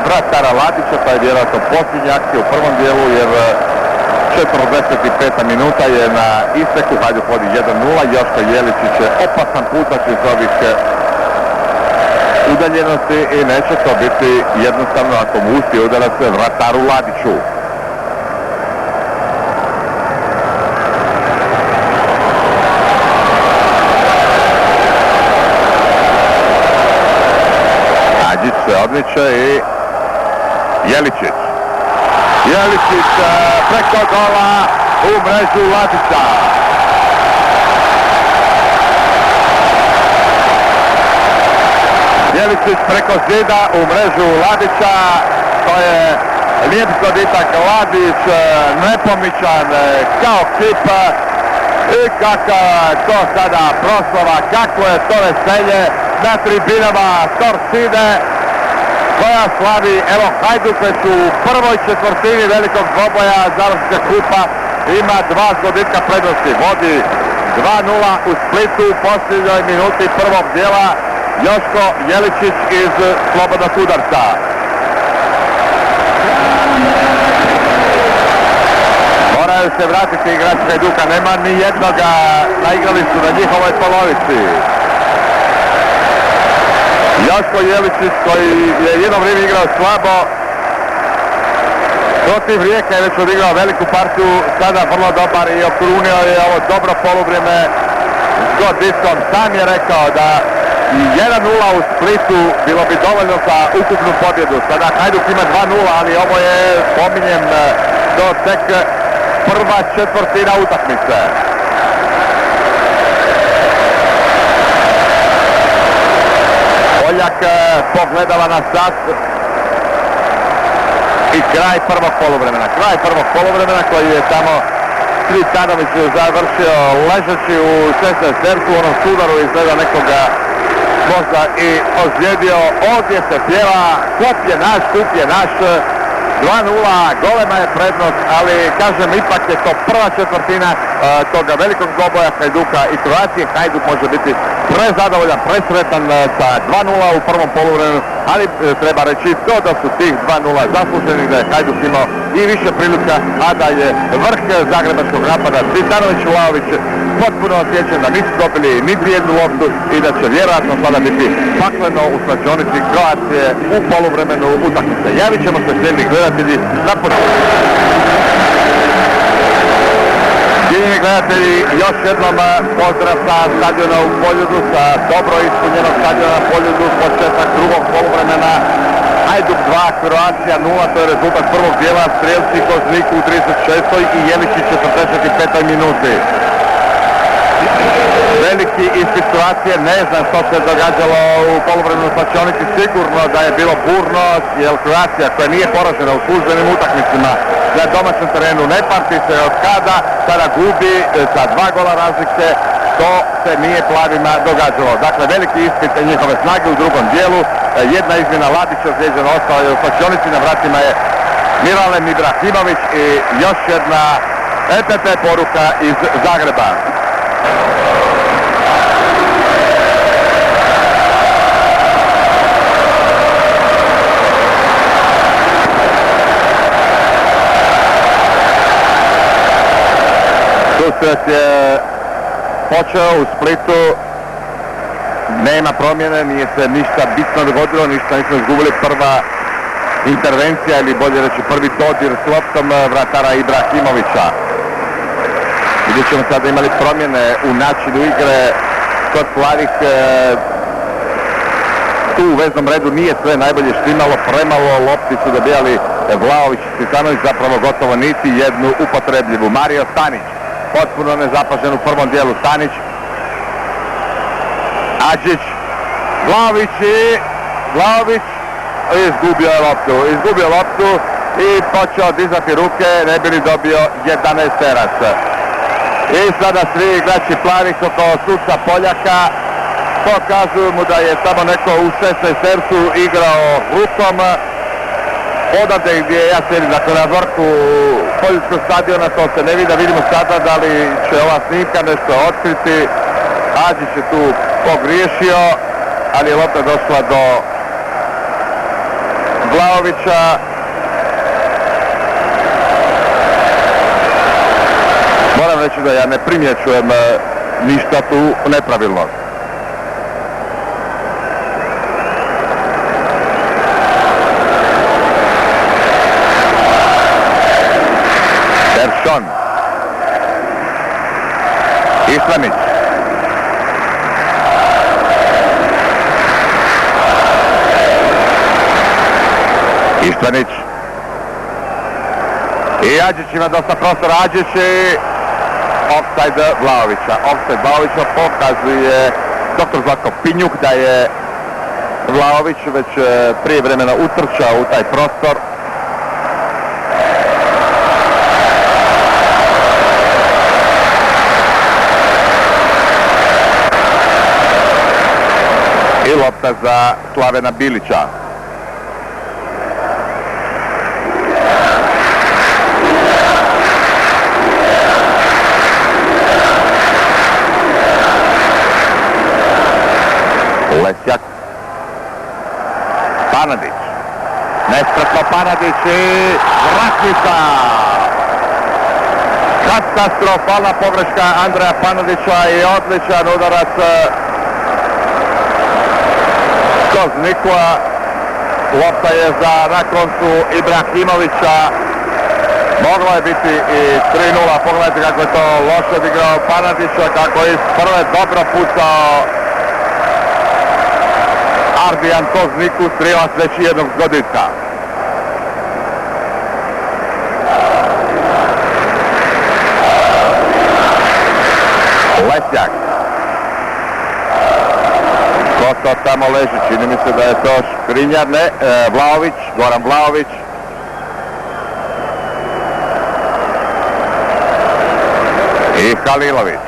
vratara Ladića, pa je vjerojatno posljednja akcija u prvom dijelu jer 45. minuta je na isteku. Hajduk vodi 1-0, Joško Jeličić je opasan putač iz ovih udaljenosti i neće to biti jednostavno ako mu uspije udarac vrataru Ladiću. Adžić se odmiče i Jeličić. Jeličić preko gola u mrežu Ladića. Jeličić preko zida u mrežu Ladića. To je lijep zgoditak. Ladić nepomičan kao kip. I kakva je to sada proslava, kakvo je to veselje na tribinama Torcide koja slavi, evo Hajduk već u prvoj četvrtini velikog dvoboja završnog kupa ima 2 zgoditka prednosti. Vodi 2-0 u Splitu u posljednjoj minuti prvog dijela Joško Jeličić iz slobodnog udarca. Moraju se vratiti igrači Hajduka, nema ni jednoga na igralištu na njihovoj polovici. Joško Jeličić koji je jedno vrijeme igrao slabo protiv Rijeka je već odigrao veliku partiju, sada vrlo dobar i okrunio je ovo dobro poluvrijeme s Godicom. Sam je rekao da i 1-0 u Splitu bilo bi dovoljno za ukupnu pobjedu. Sada Hajduk ima 2-0, ali ovo je, spominjem, do tek prva četvrtina utakmice. Poljak pogledava na sat i kraj prvog poluvremena. Kraj prvog poluvremena koji je tamo Cvitanović završio ležeći u 16 tercu, u onom sudaru izgleda nekoga možda i ozlijedio. Ovdje se pjeva kup je naš, kup je naš. 2-0, golema je prednost, ali kažem ipak je to prva četvrtina toga velikog dvoboja Hajduka i Kroacije. Hajduk može biti prezadovoljan, presretan sa 2-0 u prvom poluvremenu, ali treba reći to da su tih 2-0 zasluženi, da je Hajduk imao i više prilika, a da je vrh zagrebačkog napada Cvitanović i Vlahović potpuno osjećan da nisu dobili niti jednu loptu i da će vjerojatno sada biti pakleno u slačionici Kroacije u poluvremenu utakmice. Javit ćemo se slijedni gledatelji na početku. Cijenjeni gledatelji, još jednom pozdrav sa stadiona u Poljudu, sa dobro ispunjenog stadiona u Poljudu, početak drugog poluvremena. Hajduk 2, Kroacija 0, to je rezultat prvog dijela, strijelci Kozniku u 36. i Jeličić 45. minuti. Veliki ispit situacije, ne znam što se događalo u poluvremenu slačionici, sigurno da je bilo burno, jer Kroacija koja nije poražena u službenim utakmicama na domaćem terenu. Ne pamti se od kada, sada gubi sa 2 gola razlike, to se nije plavima događalo. Dakle, veliki ispit njihove snage u drugom dijelu, jedna izmjena Ladića ozlijeđena, ostala je u slačionici, na vratima je Miralem Ibrahimović i još jedna EPP poruka iz Zagreba. Susret je počeo u Splitu, nema promjene, nije se ništa bitno dogodilo, ništa nismo izgubili. Prva intervencija ili bolje reći prvi dodir s loptom vratara Ibrahimovića. Vidjet ćemo sada imali promjene u načinu igre kod plavih. Tu u veznom redu nije sve najbolje štimalo, premalo lopti su dobijali Vlahović i Cvitanović, zapravo gotovo niti jednu upotrebljivu. Mario Stanić potpuno nezapažen u prvom dijelu. Stanić, Adžić, Vlahović izgubio loptu i počeo dizati ruke, ne bi li dobio 11-terac. I sada svi igrači plavih oko suca Poljaka pokazuju mu da je samo neko u 16-tercu igrao rukom. Odavde gdje ja sjedim, dakle na vrhu Poljskog stadiona, to se ne vidi, da vidimo sada da li će ova snimka nešto otkriti. Adžić je tu pogriješio, ali je lopta došla do Vlahovića. Moram reći da ja ne primjećujem ništa tu nepravilno. Persson, Islamić, Istvanić i Adžić ima dosta prostora. Adžić i offside Vlahovića. Offside Vlahovića pokazuje dr. Zlatko Pinjuk da je Vlahović već prije vremena utrčao u taj prostor. I lopta za Slavena Bilića. Lesjak, Panadić, nespretno Panadić i vratnica. Katastrofalna pogreška Andreja Panadića i odličan udarac Koznikova. Lopta je za na koncu Ibrahimovića. Moglo je biti i 3:0. Pogledajte kako je to loše odigrao Panadića, kako je iz prve dobro pucao Ardijan Kozniku, strijelac već jednog zgoditka. Lesjak. Ko to tamo leži? Čini mi se da je to Škrinjar, ne, Vlahović, Goran Vlahović. I Halilović.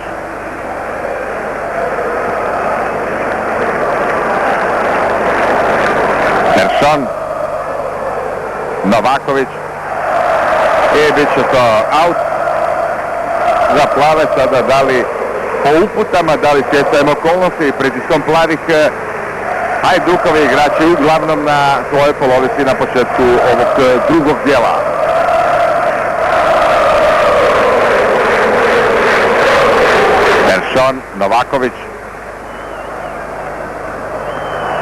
Persson, Novaković i bit će to out za plave. Sada da li po uputama, da li stjecajem okolnosti i pritiskom plavih, Hajdukovi igrači uglavnom na svojoj polovici na početku ovog drugog dijela. Persson, Novaković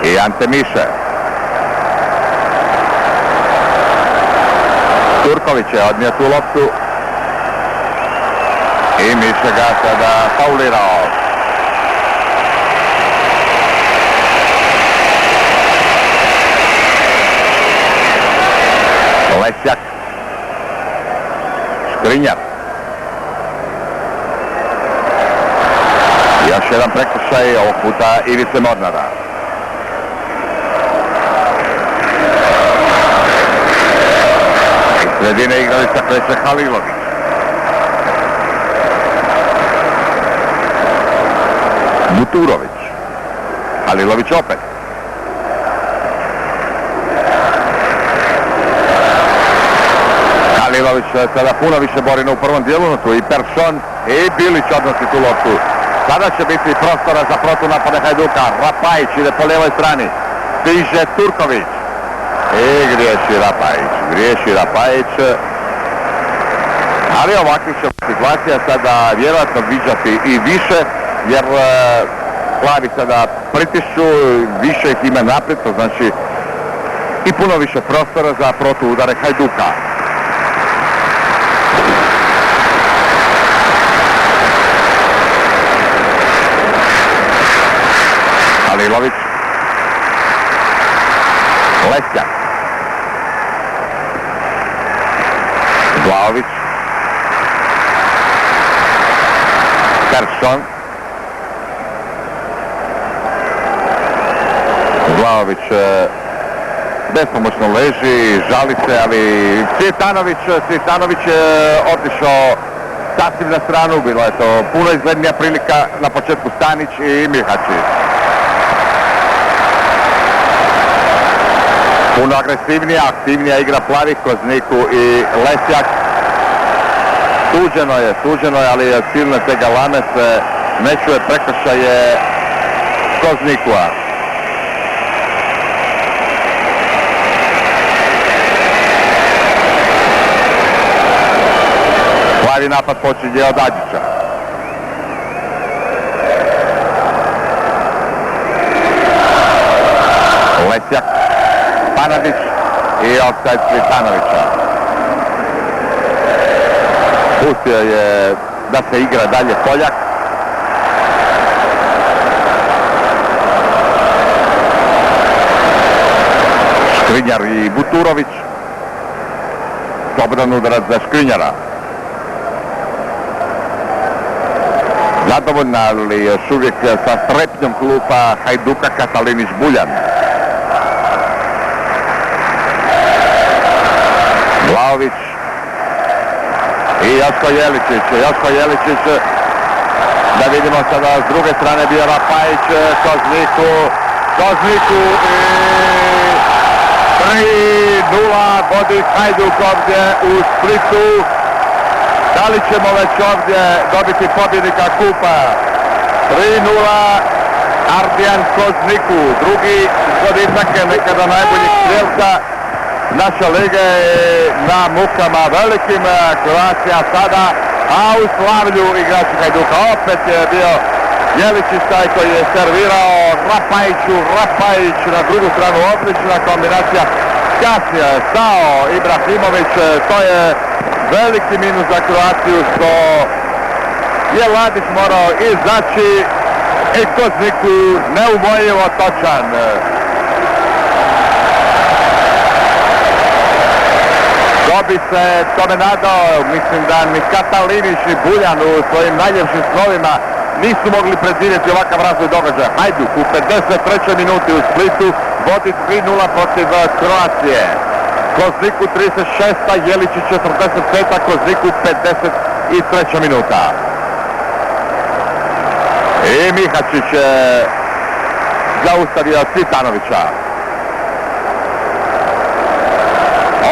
i Ante Miše. Turković je odnio tu loptu i Miše ga sada faulirao. Lesjak, Škrinjar. Još jedan prekršaj, ovog puta Ivice Mornara. sredine igrališta kreće Halilović. Buturović. Halilović opet. Halilović sada puno više bori u prvom dijelu, no tu i Peršon i Bilić odnosi tu loptu. Sada će biti prostora za protunapade Hajduka. Rapajić ide po lijevoj strani. Stiže Turković. I griješi Rapajić. Ali ovakvih će situacija sada vjerojatno viđati i više, jer plavi sada pritišću, više ih ima naprijed, to znači i puno više prostora za protuudare Hajduka. Halilović. Lesjak. Vlaović. Peršon. Vlaović bespomoćno leži, žali se, ali Cvjetanović je otišao sasvim na stranu, bila je to puno izglednija prilika, na početku Stanić i Mihačić. Puno aktivnija igra plavih Kozniku i Lesjak. Suđeno je, ali silne te galame se ne čuje, prekršaje Koznikua. Plavi napad počinje od Adžića. Lesjak, Panadić i ofsajd Cvjetanovića. Pustio je da se igra dalje Poljak. Škrinjar i Buturović. Slobodan udarac za Škrinjara. Zadovoljna, ali još uvijek sa strepnjom klupa Hajduka Katalinić-Buljan. Vlaović i Joško Jeličić. Da vidimo sada s druge strane bio Rapajić, Kozniku i 3:0 vodi Hajduk ovdje u Splitu. Da li ćemo već ovdje dobiti pobjednika kupa? 3:0 Ardijan Kozniku, drugi zgoditak je nekada najboljih strelca naša liga je na mukama velikim. Kroacija sada, a u slavlju igrači Hajduka. Opet je bio Jeličić taj koji je servirao Rapajić na drugu stranu, odlična kombinacija. Kasnije je stao Ibrahimović, to je veliki minus za Kroaciju što je Ladić morao izaći i Kozniku neumoljivo točan. Dobi se tome nadao, mislim da ni Katalinić ni Buljan u svojim najljepšim snovima nisu mogli predvidjeti ovakav razvoj događaja. Hajduk u 53. minuti u Splitu vodi 3:0 protiv Kroacije. Kozniku 36. Jeličić 45. Kozniku 53. minuta. I Mihačić je zaustavio Cvjetanovića.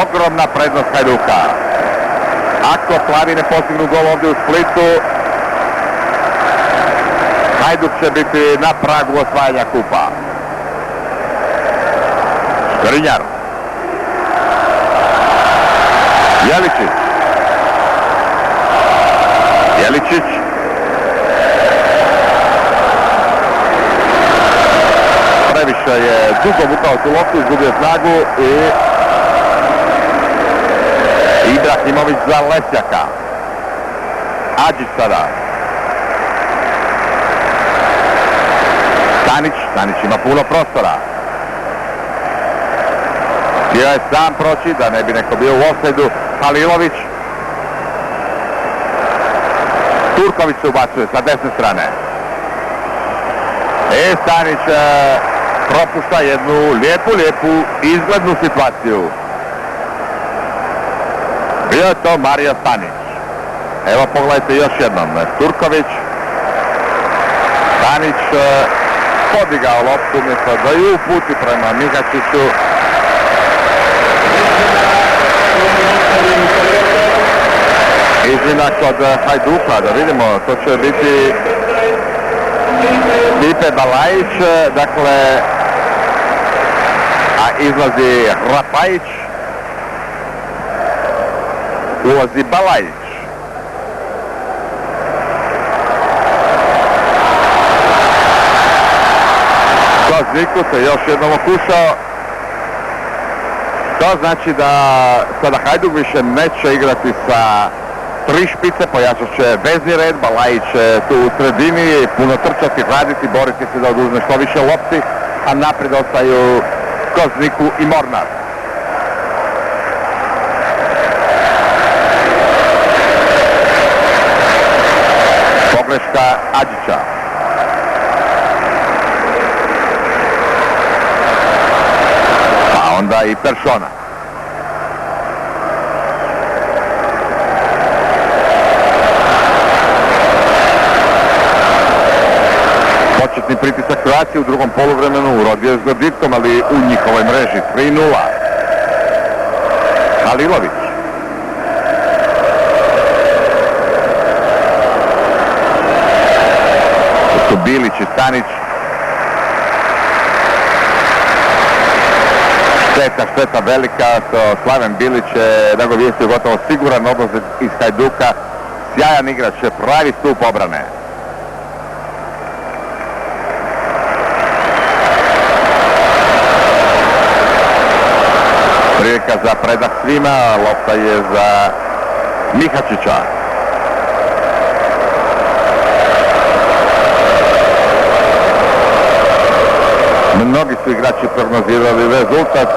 Ogromna prednost Hajduka. Ako plavi ne postignu gol ovdje u Splitu, Hajduk će biti na pragu osvajanja kupa. Škrinjar. Jeličić. Previše je dugo vukao tu loptu, izgubio snagu i Ibrahimović za Lesjaka. Adžić sada. Stanić ima puno prostora. Htio je sam proći da ne bi neko bio u ofsajdu. Halilović. Turković se ubacuje sa desne strane. I Stanić propušta jednu lijepu izglednu situaciju. Bio je to Mario Stanić. Evo pogledajte još jednom. Turković. Stanić podigao loptu umjesto da ju uputi prema Mihačiću. Izmjena kod Hajduka, da vidimo, to će biti Stipe Balajić, dakle, a izlazi Rapajić, ulazi Balajić. Kozniku se još jednom okušao. To znači da sada Hajduk više neće igrati sa 3 špice, pojačat će vezni red, Balajić tu u sredini, puno trčati, raditi, boriti se da oduzme što više lopti, a naprijed ostaju Kozniku i Mornar. Pogreška Adžića. Pa onda i Peršona. Početni pritisak Kroacije u drugom poluvremenu urodio je s gleditkom, ali u njihovoj mreži 3:0. Halilović. To su Bilić i Stanić. Šteta velika, to Slaven Bilić je nagovijestio gotovo siguran odlazak iz Hajduka. Sjajan igrač, pravi stup obrane. Prilika za predah svima, lopta je za Mihačića. Mnogi su igrači prognozirali rezultat,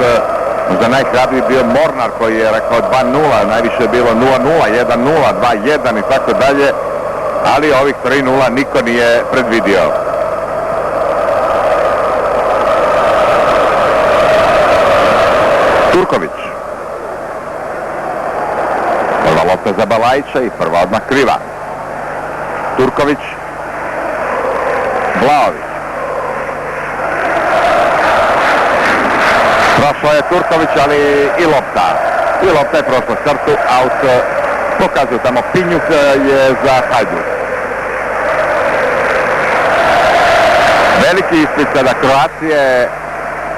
za najhrabriji bio Mornar koji je rekao 2:0, najviše je bilo 0:0, 1:0, 2:1 i tako dalje, ali ovih 3:0 niko nije predvidio. Turković. Prva lopta za Balajića i prva odmah kriva. Turković. Blaović. Prošao je Turković, ali i lopta. I lopta je prošla crtu, aut. Pokazuju tamo Pinjuk je za Hajduk. Veliki ispit sada Kroacije.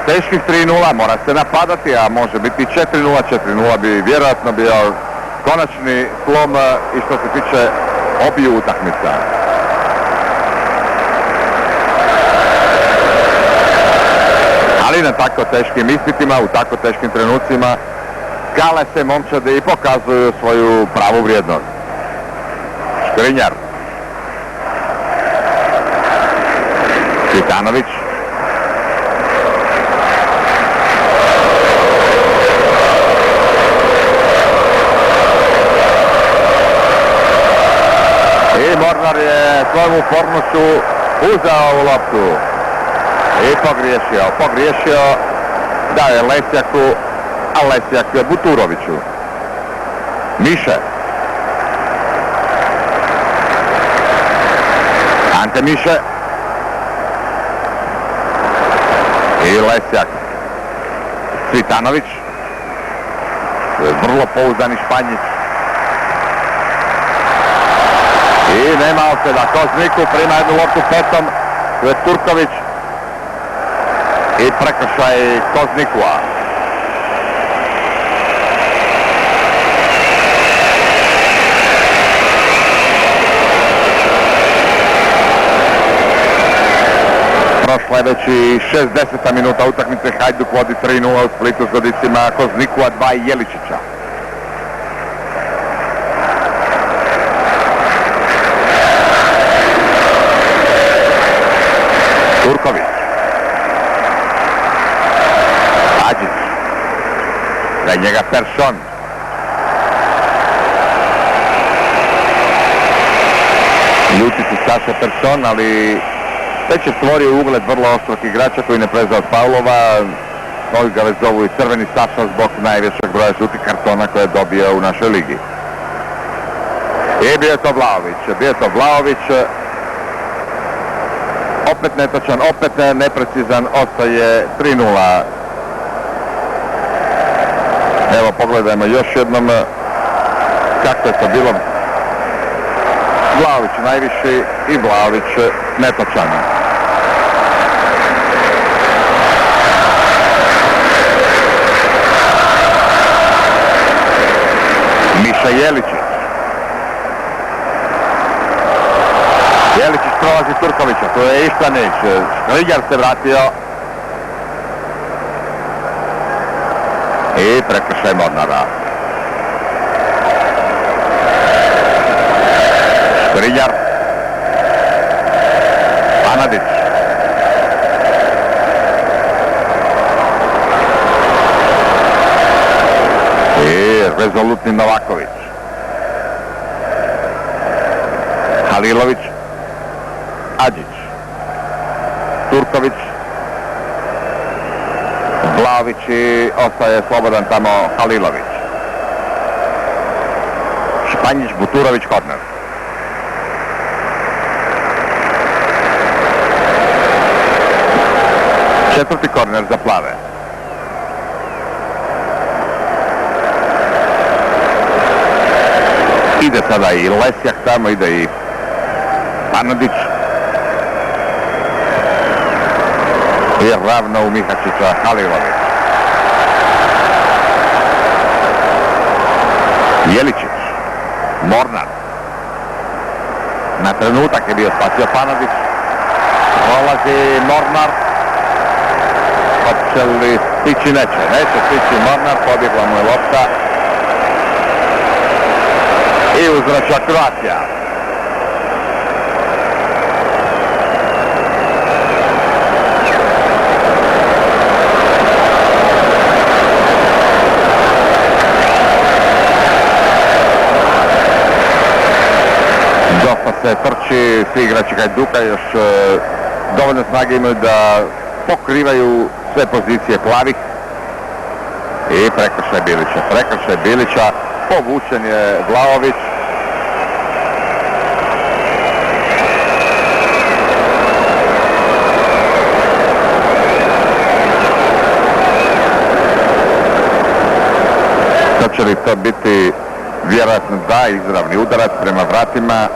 Teških 3:0, mora se napadati, a može biti 4:0. 4:0 bi vjerojatno bio konačni slom i što se tiče obiju utakmica. Ali na tako teškim ispitima, u tako teškim trenucima, kale se momčadi i pokazuju svoju pravu vrijednost. Škrinjar. Cvitanović. I Mornar je svojom upornošću uzeo ovu loptu i pogriješio, dao je Lesjaku, a Lesjak je Buturoviću. Miše. Ante Miše. I Lesjak. Cvitanović. Vrlo pouzdani Španjić. I nema osjeda. Kozniku prima jednu loptu petom. Tu je Turković. I prekršaj Koznikua. Prošla je već i 60. minuta utakmice. Hajduk vodi 3:0 u Splitu s godicima Koznikua, 2 i Jeličića. Turković. Adžić. Da je njega Peršon. Ljuti se Saša Peršon, ali već je stvorio ugled vrlo ostrog igrača koji ne preza od faulova. Ovi ga već zovu i crveni Saša zbog najvišeg broja žutih kartona koje je dobio u našoj ligi. I bio je to Vlahović, opet netočan, opet neprecizan, ostaje 3:0. Evo pogledajmo još jednom kako je to bilo. Vlahović najviši i Vlahović netočan. Miša Jeličić. Jeličić prolazi Turkovića, tu je Ištanić, Škrigar se vratio. I prekršaj Mornara. Škrigar. Panadić. I rezolutni Novaković. Halilović. Adžić. Turković. Vlahović i ostaje slobodan tamo Halilović. Španjić, Buturović, korner. Četvrti korner za plave. Ide sada i Lesjak tamo, ide i Panadić. I ravno u Mihačića Halilović. Jeličić. Mornar. Na trenutak je bio spasio Panadić. Prolazi Mornar. Hoće li stići? Neće stići Mornar. Pobjegla mu je lopta. I uzvraća Kroacija. Dosta se trči, svi igrači Hajduka još dovoljno snage imaju da pokrivaju sve pozicije plavih. I prekršaj Bilića, povučen je Vlahović. Hoće li to biti vjerojatno da, izravni udarac prema vratima,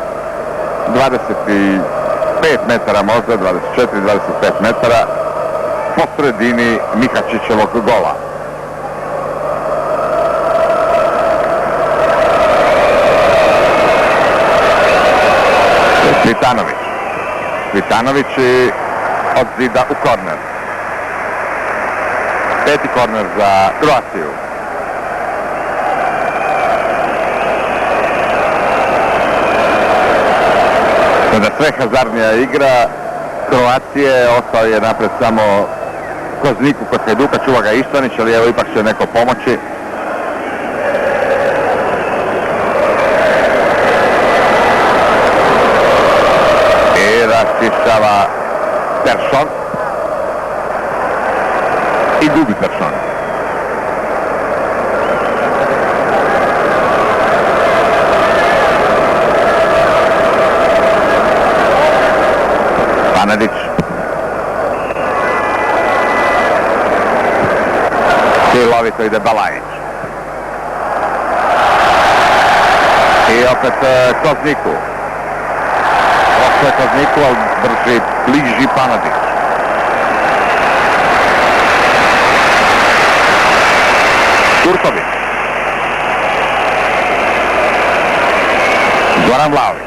25 metara možda, 24-25 metara po sredini Mihačićevog gola. Cvitanović od zida u korner. Peti korner za Kroaciju. Sada sve hazardnija igra Kroacije, ostao je napred samo Kozniku kod Hajduka, čuva ga Ištanić, ali evo ipak će neko pomoći. I rastišava Peršon. I gubi Peršon. Panadić. Silovito ide Balajić. I opet Kozniku. Prosto je Kozniku, ali bliži Panadić. Turković. Goran Vlahović.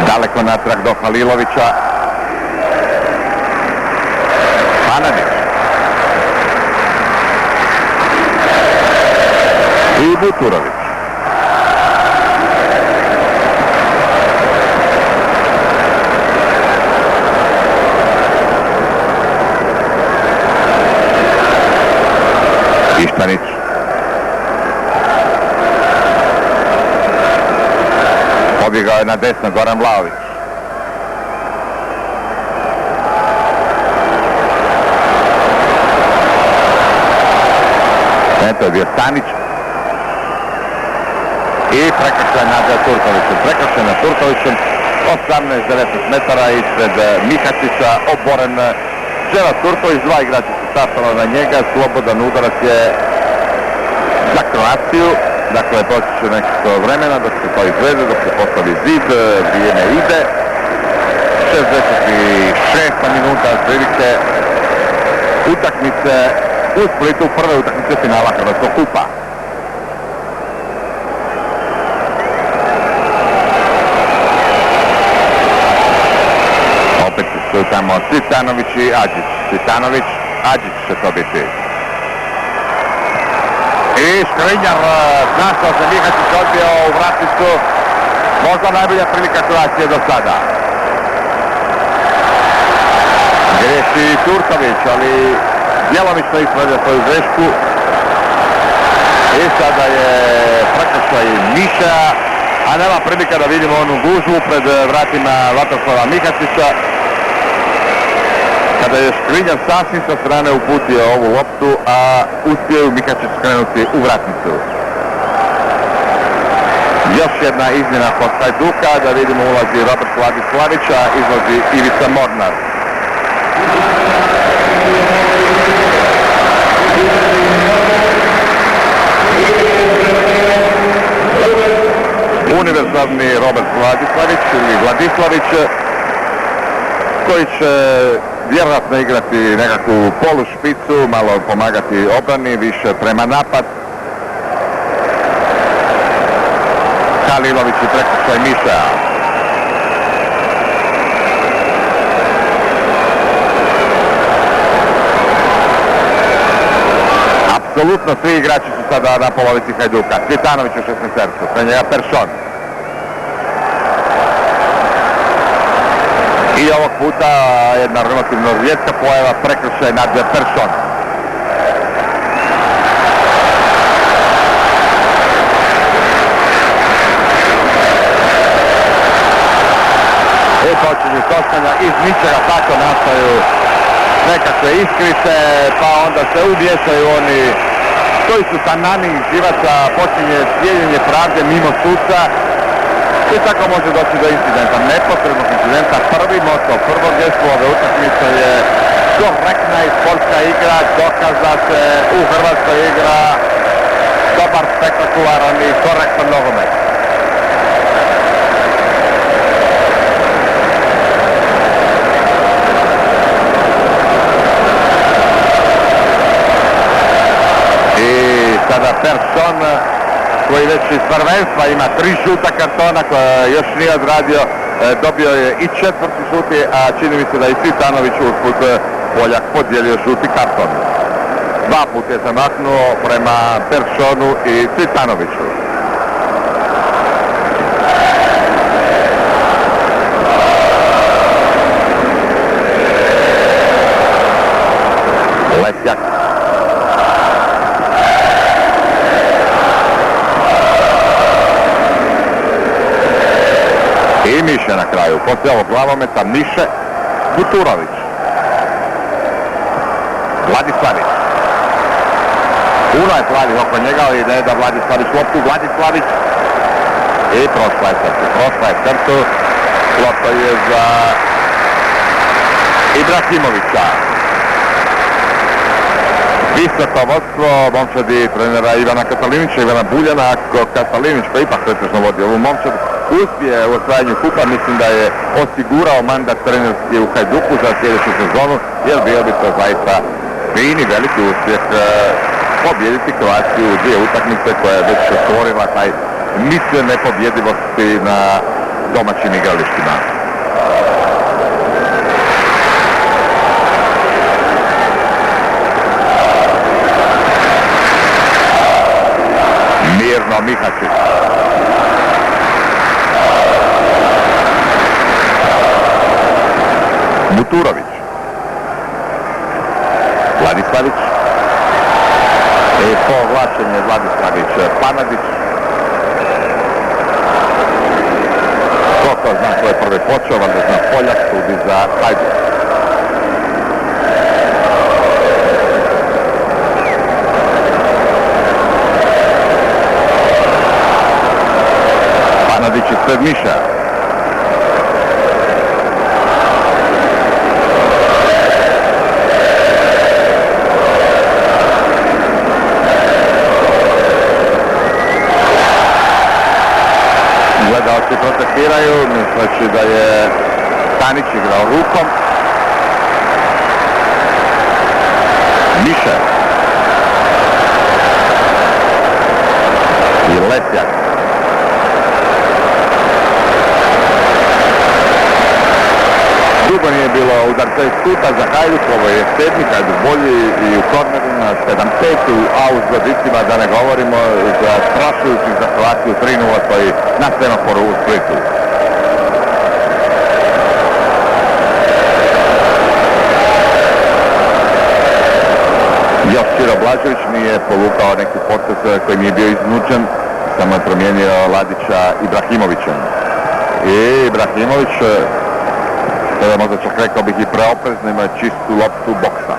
Daleko natrag do Halilovića. Panadić. I Buturović. Ištanić. Pobjegao je na desno Goran Vlahović. Ne, to je bio Stanić. I prekršaj nad Turkovićem. Prekršaj nad Turkovićem, 18-19 metara ispred Mihačića, oboren Đera Turković, dva igrača su startala na njega, slobodan udarac je za Kroaciju, dakle proći će nekako vremena dok se to izvede, dok se postavi zid, vrijeme ide. 66. minuta prilike utakmice u Splitu, prve utakmice finala Hrvatskog kupa. Opet su tamo Cvitanović i Adžić. Cvitanović, Adžić će to biti. I Škrinjar, našao se Mihačić, odbio u vratnicu. Možda najbolja prilika Kroacije do sada. Griješi Turković, ali djelomično ispravlja svoju grešku. I sada je prekršaj Miša, a nema prilika da vidimo onu gužvu pred vratima Vatroslava Mihačića. Kada je Škrinjar sasvim sa strane uputio ovu loptu, a uspio Mihačić skrenuti u vratnicu. Još jedna izmjena kod Hajduka, da vidimo ulazi Robert Vladislavić, a izlazi Ivica Mornar. Univerzalni Robert Vladislavić ili Vladislavić, koji će vjerojatno igrati nekakvu polu špicu, malo pomagati obrani, više prema napad. Halilović i prekršaj Miša. Apsolutno svi igrači su sada na polovici Hajduka. Cvitanović u 16-tercu, pre njega Peršon. I ovog puta jedna relativno rijetka pojava, prekršaj nad Peršon. I počinju koštanja, iz ničega tako nastaju nekakve iskrice, pa onda se umiješaju oni koji su tanani živaca, počinje svijeljenje pravde mimo suca i tako može doći do incidenta, neposrednog incidenta. Prvi moto prvog gestu ove utakmice je korektna i sportska igra, dokaza se u Hrvatskoj igra dobar, spektakularan i korektan nogomet. Sada Persson, koji već iz prvenstva ima 3 žuta kartona koja još nije odradio, dobio je i 4. žuti, a čini mi se da i Cvitanović usput Poljak podijelio žuti karton. 2 puta je zamaknuo prema Perssonu i Cvitanoviću. Lesjak. I Miše na kraju, poslije ovog glavometa Miše, Buturović. Vladislavić. Puno je plavih oko njega, ali ne da Vladislavić loptu. Vladislavić. I prošla je crtu. Lopta je za Ibrahimovića. Visoko vodstvo, momčadi trenera Ivana Katalinića, Ivana Buljana. Ako Katalinić, pa ipak pretežno vodi ovu momčad, uspije u osvajanju kupa, mislim da je osigurao mandat trenerski u Hajduku za sljedeću sezonu, jer bio bi to zaista fini, veliki uspjeh pobijediti Kroaciju u 2 utakmice koja je već stvorila taj mit nepobjedivosti na domaćim igralištima. Mirno Mihačić. Buturović. Vladislavić. I povlačenje Vladislavić. Panadić. Ko zna ko je prvi počeo, valjda zna Poljak, sudi za Hajduk. ispred Miša. Gledalci protestiraju, misleći da je Stanić igrao rukom. Miša i Lesjak. Dugo nije bilo udarca iz kuta za Hajduk, ovo je sedmi, Hajduk bolji i u kornerima 7-5, a u zgodicima da ne govorimo za strašujućih za Hrvatiju 3-0 stoji na semaforu u Splitu. Još Čiro Blažević nije povukao neki potez koji nije bio iznučen, samo je promijenio Ladića Ibrahimovićem. I Ibrahimović, možda čak rekao bih i preoprezno, ima čistu loptu boksa.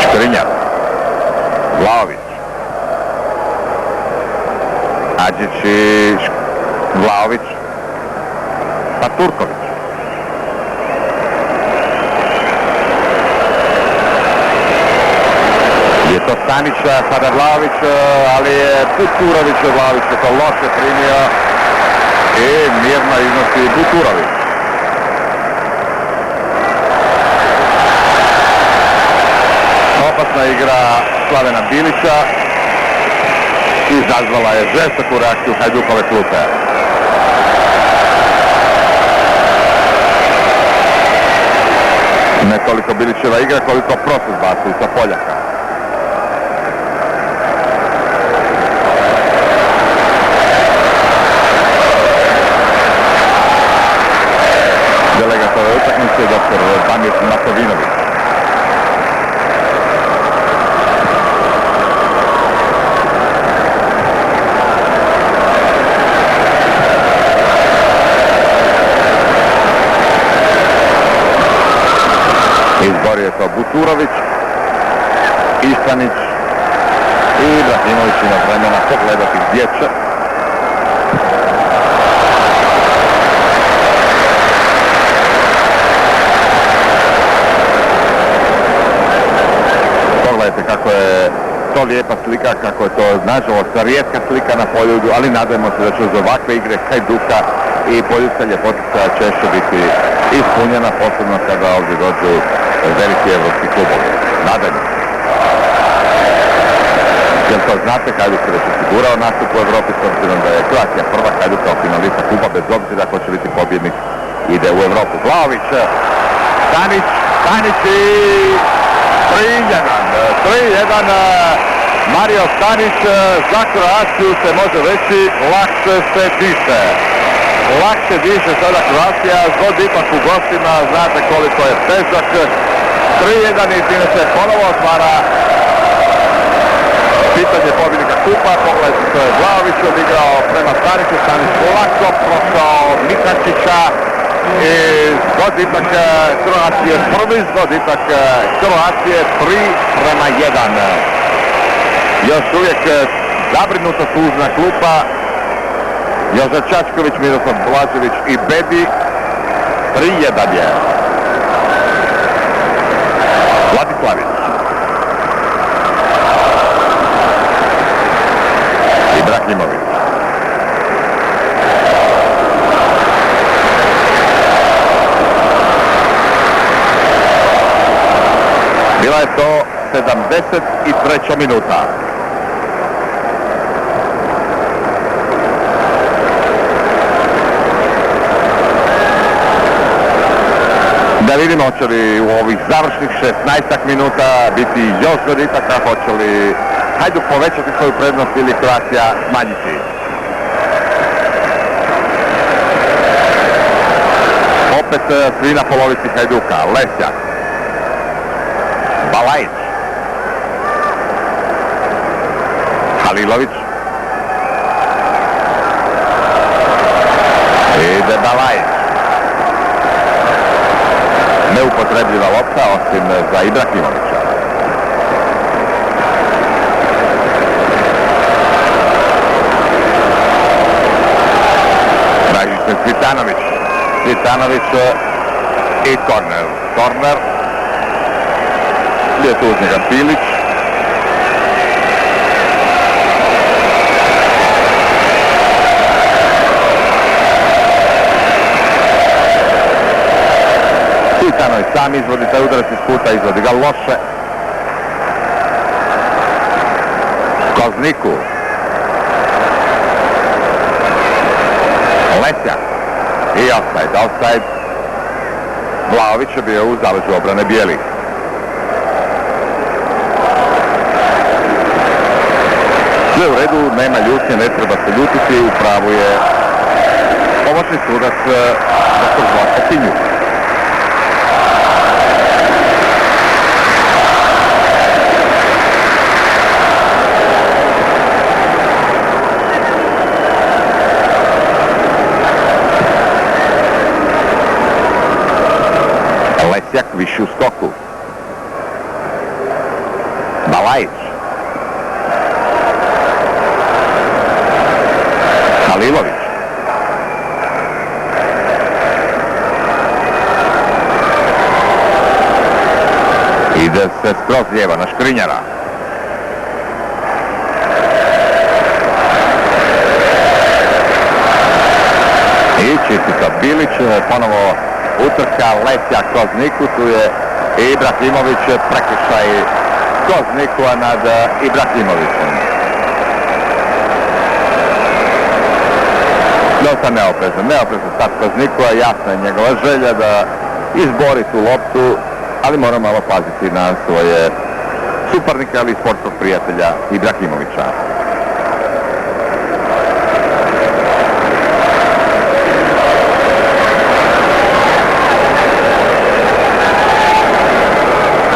Škrinjar, Vlaović, Adžić i Vlaović, pa Turković. Je to Stanić, sada Vlaović, ali je Buturović Vlaović je to loše primio i mirno iznosi Buturović. Opasna igra Slavena Bilića izazvala je žestoku reakciju Hajdukove klupe. Ne toliko Bilićeva igra koliko proces Basulica Poljaka. Delegat ove utakmice je dr. Damir Matovinović. Izborio je to Buturović, Istanić i Ibrahimović ima vremena pogledati gdje će. Pogledajte kako je to lijepa slika, kako je to nažalost rijetka slika na Poljudu, ali nadajmo se da će uz ovakve igre Hajduka i poljudska ljepotica češće biti ispunjena, posebno kada ovdje dođu veliki evropski klubovi. Nadajmo se. Jer to znate, Hajduk se već osigurao nastup u Evropi, s obzirom da je Kroatija prva, Hajduk kao finalista kupa, bez obzira ko će biti pobjednik, ide u Evropu. Vlaović, Stanić i 3-1. Mario Stanić, za Kroatiju se može reći lakše se diše. Lakše diše sada Kroatija, zbog ipak u gostima, znate koliko je težak. 3-1 i time se ponovo otvara pitanje pobjednika kupa. Pogledajte što je Vlaović odigrao prema Staniću, Stanić lako prošao Mikačića i zbog ipak Kroatije, prvi zbog ipak Kroatije 3-1. Još uvijek zabrinuto tužna klupa. Joza Čačković, Miroslav Blažević i Bedi. 3-1 je. Vladislavić. Ibrahimović. Bila je to 73. minuta. Da vidimo hoće li u ovih završnih 16 minuta biti još dodataka, hoće li Hajduk povećati svoju prednost ili Kroatija smanjiti. Opet svi na polovici Hajduka. Lesjak, Balajić, Halilović, ide Balajić, neupotrebljiva lopta, osim za Ibrahimovića. Traži se Cvitanović. Cvitanović i korner. Korner. Gdje je tu uz njega Pilić. Cvitanović sam izvodi taj udarac iz kuta, izvodi ga loše. Kozniku. Lesjak. I offside. Vlahović je bio u zaleđu obrane bijelih. Sve u redu, nema ljutnje, ne treba se ljutiti, u pravu je pomoćni sudac dr. Zlatko Pinjuk. Lesjak viši u skoku. Balajić. Halilović. Ide se skroz lijeva na Škrinjara. I čistica Bilić, ponovo utrka Lesjak Kozniku, tu je Ibrahimović, prekršaj Koznikova nad Ibrahimovićem. Dosta neoprezan start Koznikova, jasna je njegova želja da izbori tu loptu, ali mora malo paziti na svoje suparnike, ali i sportskog prijatelja Ibrahimovića.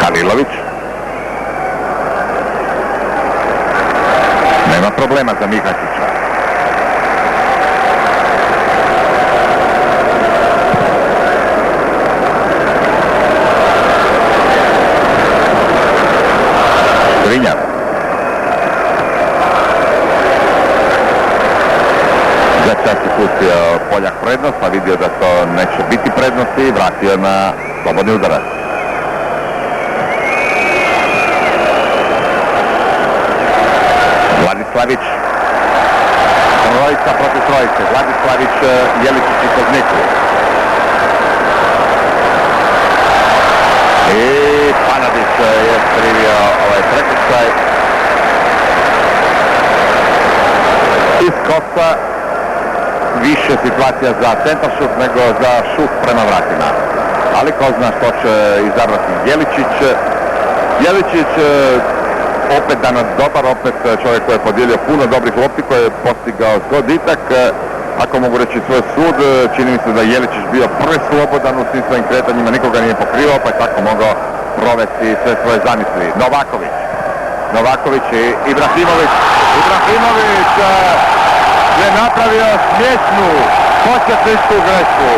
Halilović. Nema problema za Mihačića. Škrinjar. Za čas je pustio Poljak prednost, pa vidio da to neće biti prednosti i vratio na slobodni udarac. Vladislavić. Trojica protiv trojice. Vladislavić, Jeličić i Kozniku. I Panadić je skrivio ovaj prekršaj. Iz kosa više situacija za centaršut nego za šut prema vratima. Ali ko zna što će izabrati Jeličić. Jeličić opet danas dobar, opet čovjek koji je podijelio puno dobrih lopti, koji je postigao zgoditak. Ako mogu reći svoj sud, čini mi se da je Jeličić bio preslobodan u svim svojim kretanjima, nikoga nije pokrivao, pa je tako mogao provesti sve svoje zamisli. Novaković i Ibrahimović. Ibrahimović je napravio smiješnu početničku grešku.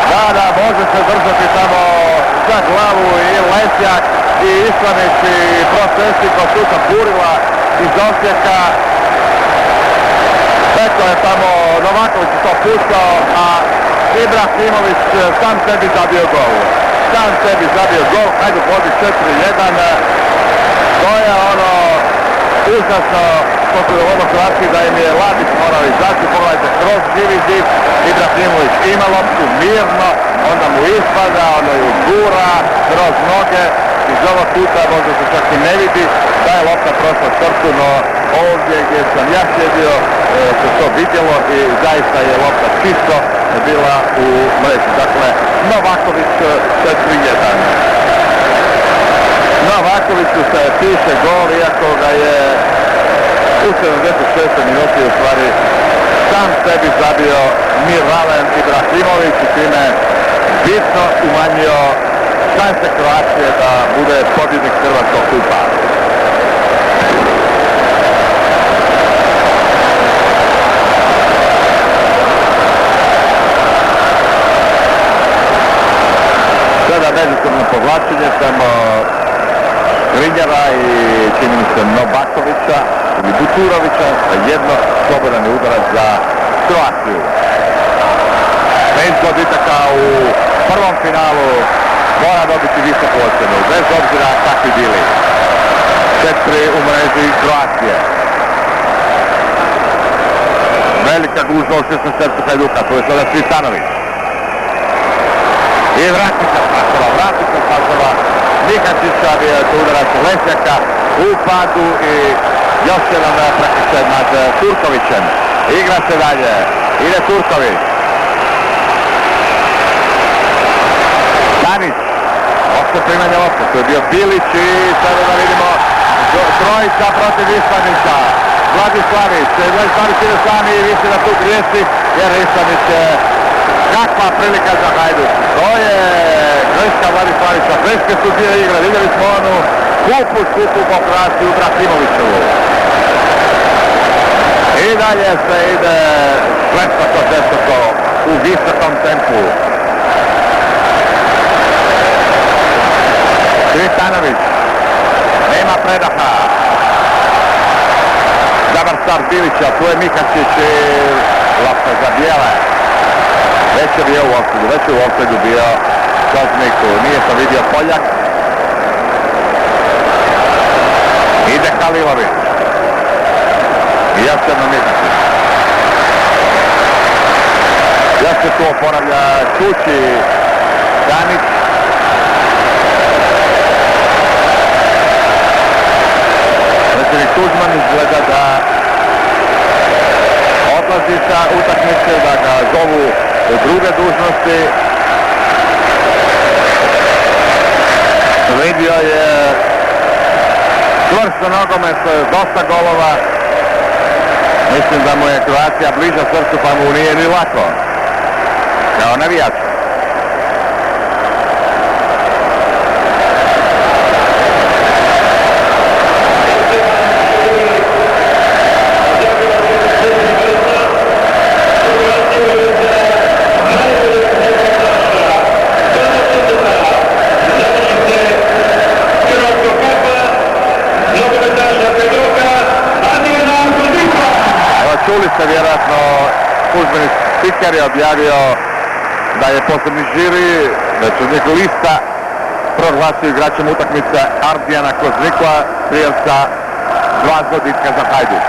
Da, može se držati samo za glavu i Lesjak i Islanić i Prosvenski ko šuta Burila iz Osijeka. Eto je tamo Novaković to puštao, a Ibrahimović sam sebi zabio gol. Hajde vodi 4-1. To je ono užasno što su ono Hrvatski da im je Ladić morao izaći. Pogledajte, kroz živi zid Ibrahimović ima loptu mirno, onda mu ispada, onda ju gura kroz noge. Iz ovog kuta možda se čak i ne vidi da je lopta prošla crtu, no ovdje gdje sam ja sjedio se to vidjelo i zaista je lopta čisto bila u mreži. Dakle, Novaković 4-1. Novakoviću se piše gol, iako ga je u 76. minuti u stvari sam sebi zabio Miralem Ibrahimović i time bitno umanjio šanse Kroacije da bude pobjednik Hrvatskog kupa. Sada bez povlačenje samo Skrinjara i čini mi se Novakovića ili Buturovića, jedno slobodan je udarac za Kroatiju. 5 goditaka u prvom finalu mora dobiti visoku ocjenu, bez obzira kakvi bili. 4 u mreži Kroatije. Velika gužva u 16 srcu Hajduka, tu je sada Cvitanović. I vrati se Spasova. Mihačića je to udarac Lesjaka u padu i još jedan prekršaj nad Turkovićem. Igra se dalje, ide Turković. Stanić, opšte primanje lopte, tu je bio Bilić i sada da vidimo trojica protiv Islanića. Vladislavić ide sami i visi da tu griješi jer Islanić je kakva prilika za Hajduk. To je greška Vladislavića, greške su dvije igre, vidjeli smo onu skupu pokraciju Brahimovićevu. I dalje se ide četvrto u visokom tempu. Cvitanović, nema predaha. Dobar start Bilića, tu je Mihačić i lopta za bijele. Već je bio u offside-u bio Kozniku, nije to vidio Poljak. Ide Halilović. I još jedno Mihačić. Još se tu oporavlja Čuči, Stanić. Predsjednik Tuđman izgleda da odlazi sa utakmice, da ga zovu druge dužnosti. Vidio je čvrsto nogomet, dosta golova. Mislim da mu je Kroacija bliža srcu, pa mu nije ni lako. Kao navijač. Čuli ste vjerojatno, službeni spiker je objavio da je posebni žiri, večernjeg lista, proglasio igračem utakmice Ardijana Koznikova, strelca 2 goditka za Hajduk.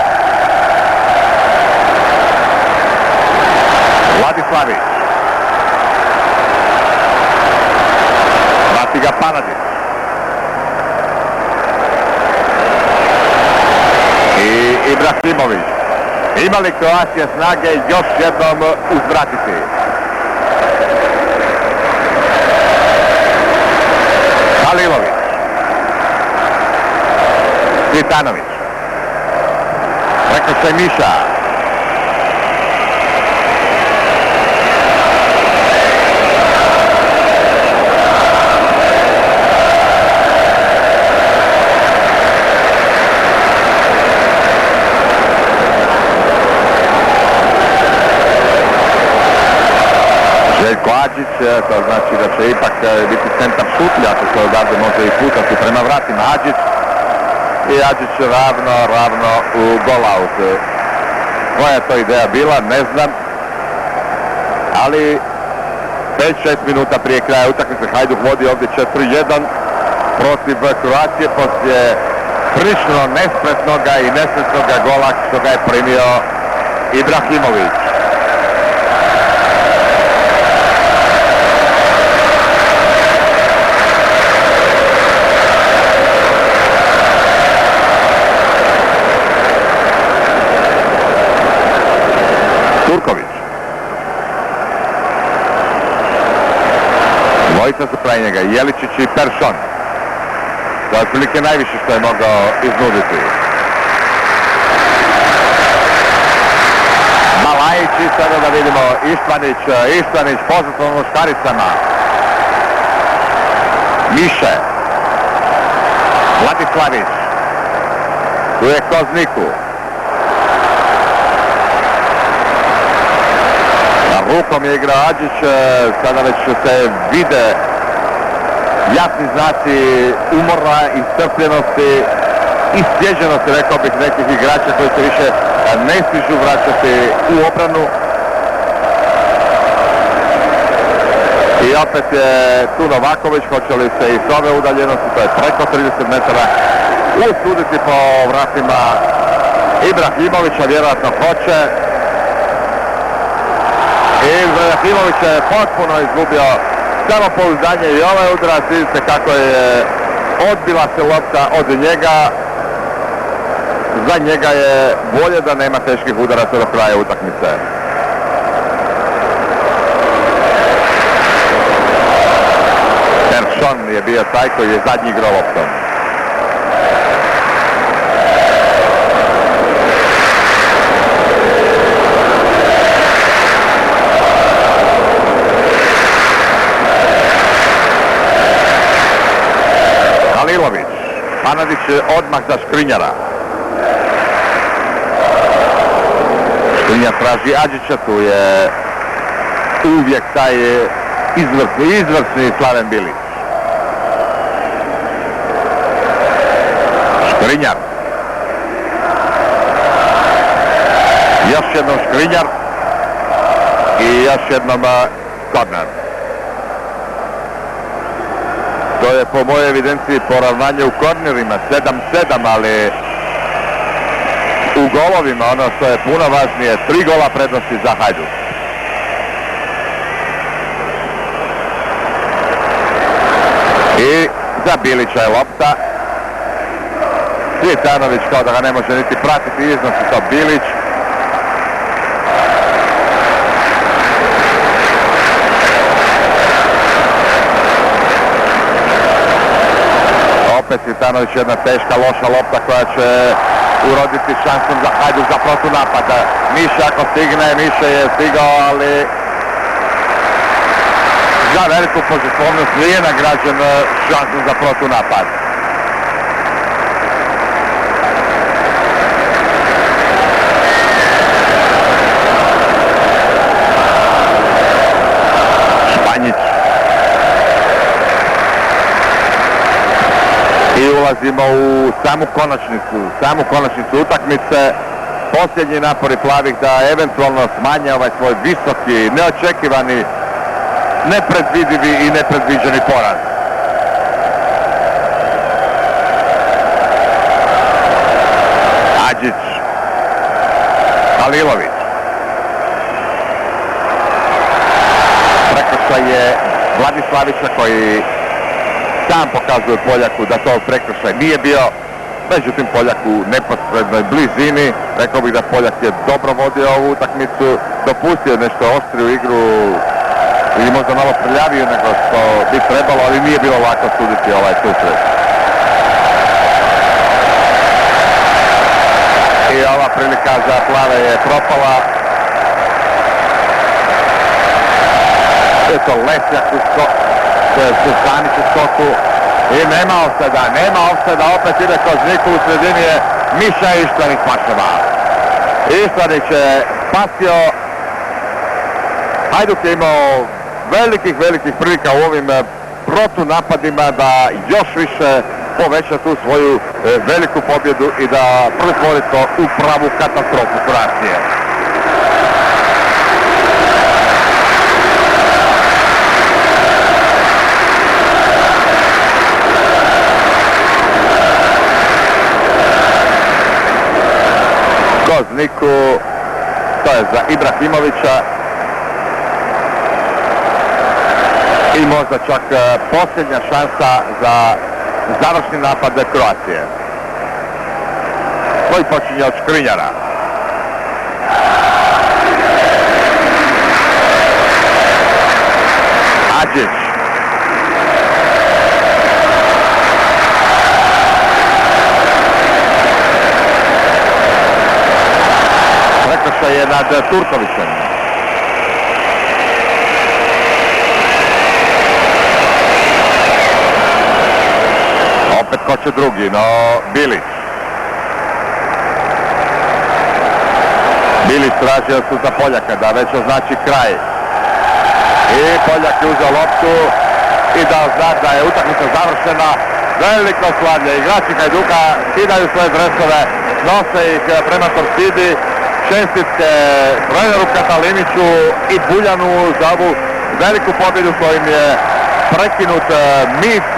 Vladislavić. Vrati ga Panadić. I Ibrahimović. Ima li Kroacija snage još jednom uzvratiti? Halilović. Cvitanović. Prekršaj Miša. Željko Adžić, to znači da će ipak biti centar šutlja, ako se odavde može i putati prema vratima Adžić. I Adžić ravno u gol out. Koja je to ideja bila, ne znam. Ali 5-6 minuta prije kraja utakmice Hajduk vodi ovdje 4-1 protiv Kroacije poslije prilično nespretnoga i nesretnoga gola što ga je primio Ibrahimović. Turković. Dvojica su kraj njega, Jeličić i Peršon. To je otprilike najviše što je mogao iznuditi. Malajić i sada da vidimo Ištvanić pozdravom muškaricama. Miše. Vladislavić. Tu je Kozniku. Rukom je igrao Adžić, sada već se vide jasni znaci umora, iscrpljenosti i stježenosti, rekao bih, nekih igrača koji se više ne stižu vraćati u obranu. I opet je tu Novaković, hoće li se i s ove udaljenosti, to je preko 30 metara, usuditi po vratima Ibrahimovića, vjerojatno hoće. I Ibrahimović je potpuno izgubio samopouzdanje i ovaj udarac, vidite kako je odbila se lopta od njega. Za njega je bolje da nema teških udaraca do kraja utakmice. Persson je bio taj koji je zadnji igrao loptom. Halilović, Panadić odmah za Škrinjara. Škrinjar traži Adžića, tu je uvijek taj izvrsni Slaven Bilić. Škrinjar. Još jednom Škrinjar i još jednom korner. To je po mojoj evidenciji poravnanje u kornerima, 7-7, ali u golovima, ono što je puno važnije, 3 gola prednosti za Hajduk. I za Bilića je lopta. Cvjetanović kao da ga ne može niti pratiti, iznosi to Bilić. Opet Cvjetanović, jedna teška, loša lopta koja će uroditi šansom za Hajduk za protunapad. Miša ako stigne, Miša je stigao, ali za veliku požrtvovnost nije nagrađen šansom za protunapad. Španjić. I ulazimo u samu konačnicu utakmice. Posljednji napori plavih da eventualno smanje ovaj svoj visoki, neočekivani, nepredvidivi i nepredviđeni poraz. Adžić. Halilović. Prekršaj je Vladislavića koji sam pokazuje Poljaku da to prekršaj nije bio. Međutim, Poljak u neposrednoj blizini. Rekao bih da Poljak je dobro vodio ovu utakmicu. Dopustio nešto oštriju igru ili možda malo prljaviju nego što bi trebalo, ali nije bilo lako suditi ovaj susret. I ova prilika za plave je propala. Eto Lesjak to je Susanić u skoku. I nema offsida, opet ide Kozniku, u sredini je Miša Ištvanić Maševa. Ištvanić je spasio. Hajduk je imao velikih prilika u ovim protunapadima da još više poveća tu svoju veliku pobjedu i da pretvori to u pravu katastrofu Kroacije. Kozniku, to je za Ibrahimovića. I možda čak posljednja šansa za završni napad Kroacije. Koji počinje od Škrinjara. Adžić. Prekršaj je nad Turkovićem. Opet ko će drugi, no Bilić. Bilić tražio su za Poljaka da već označi kraj. I Poljak je uzeo loptu. i dao znak da je utakmica završena. Veliko slavlje, igrači Hajduka skidaju svoje dresove, nose ih prema Torcidi. Čestitke treneru Kataliniću i Buljanu za ovu veliku pobjedu kojim je prekinut mit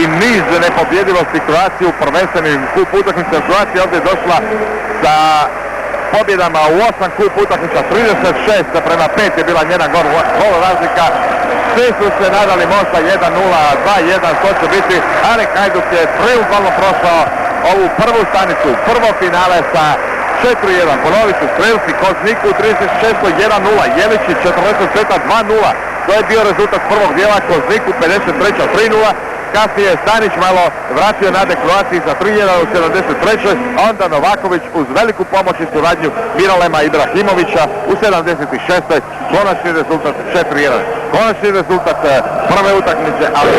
i niz nepobjedivosti Kroacije u prvenstvenim kup utakmica. Kroacija ovdje je došla sa pobjedama u 8 kup utakmica, 36 prema 5 je bila njena gol razlika. Svi su se nadali možda 1-0, 2-1, to će biti, ali Hajduk je triumfalno prošao ovu prvu stanicu, prvo finale sa 4-1. Ponovit ću, strelci Koznik u 36. 1-0, Jelići 45. 2-0. To je bio rezultat prvog dijela, Koznik u 53. 3-0. Kasnije Stanić malo vratio nade Kroaciji za 3-1 u 73. Onda Novaković uz veliku pomoć i suradnju Miralema Ibrahimovića u 76. Konačni rezultat 4-1. Konačni rezultat prve utakmice, ali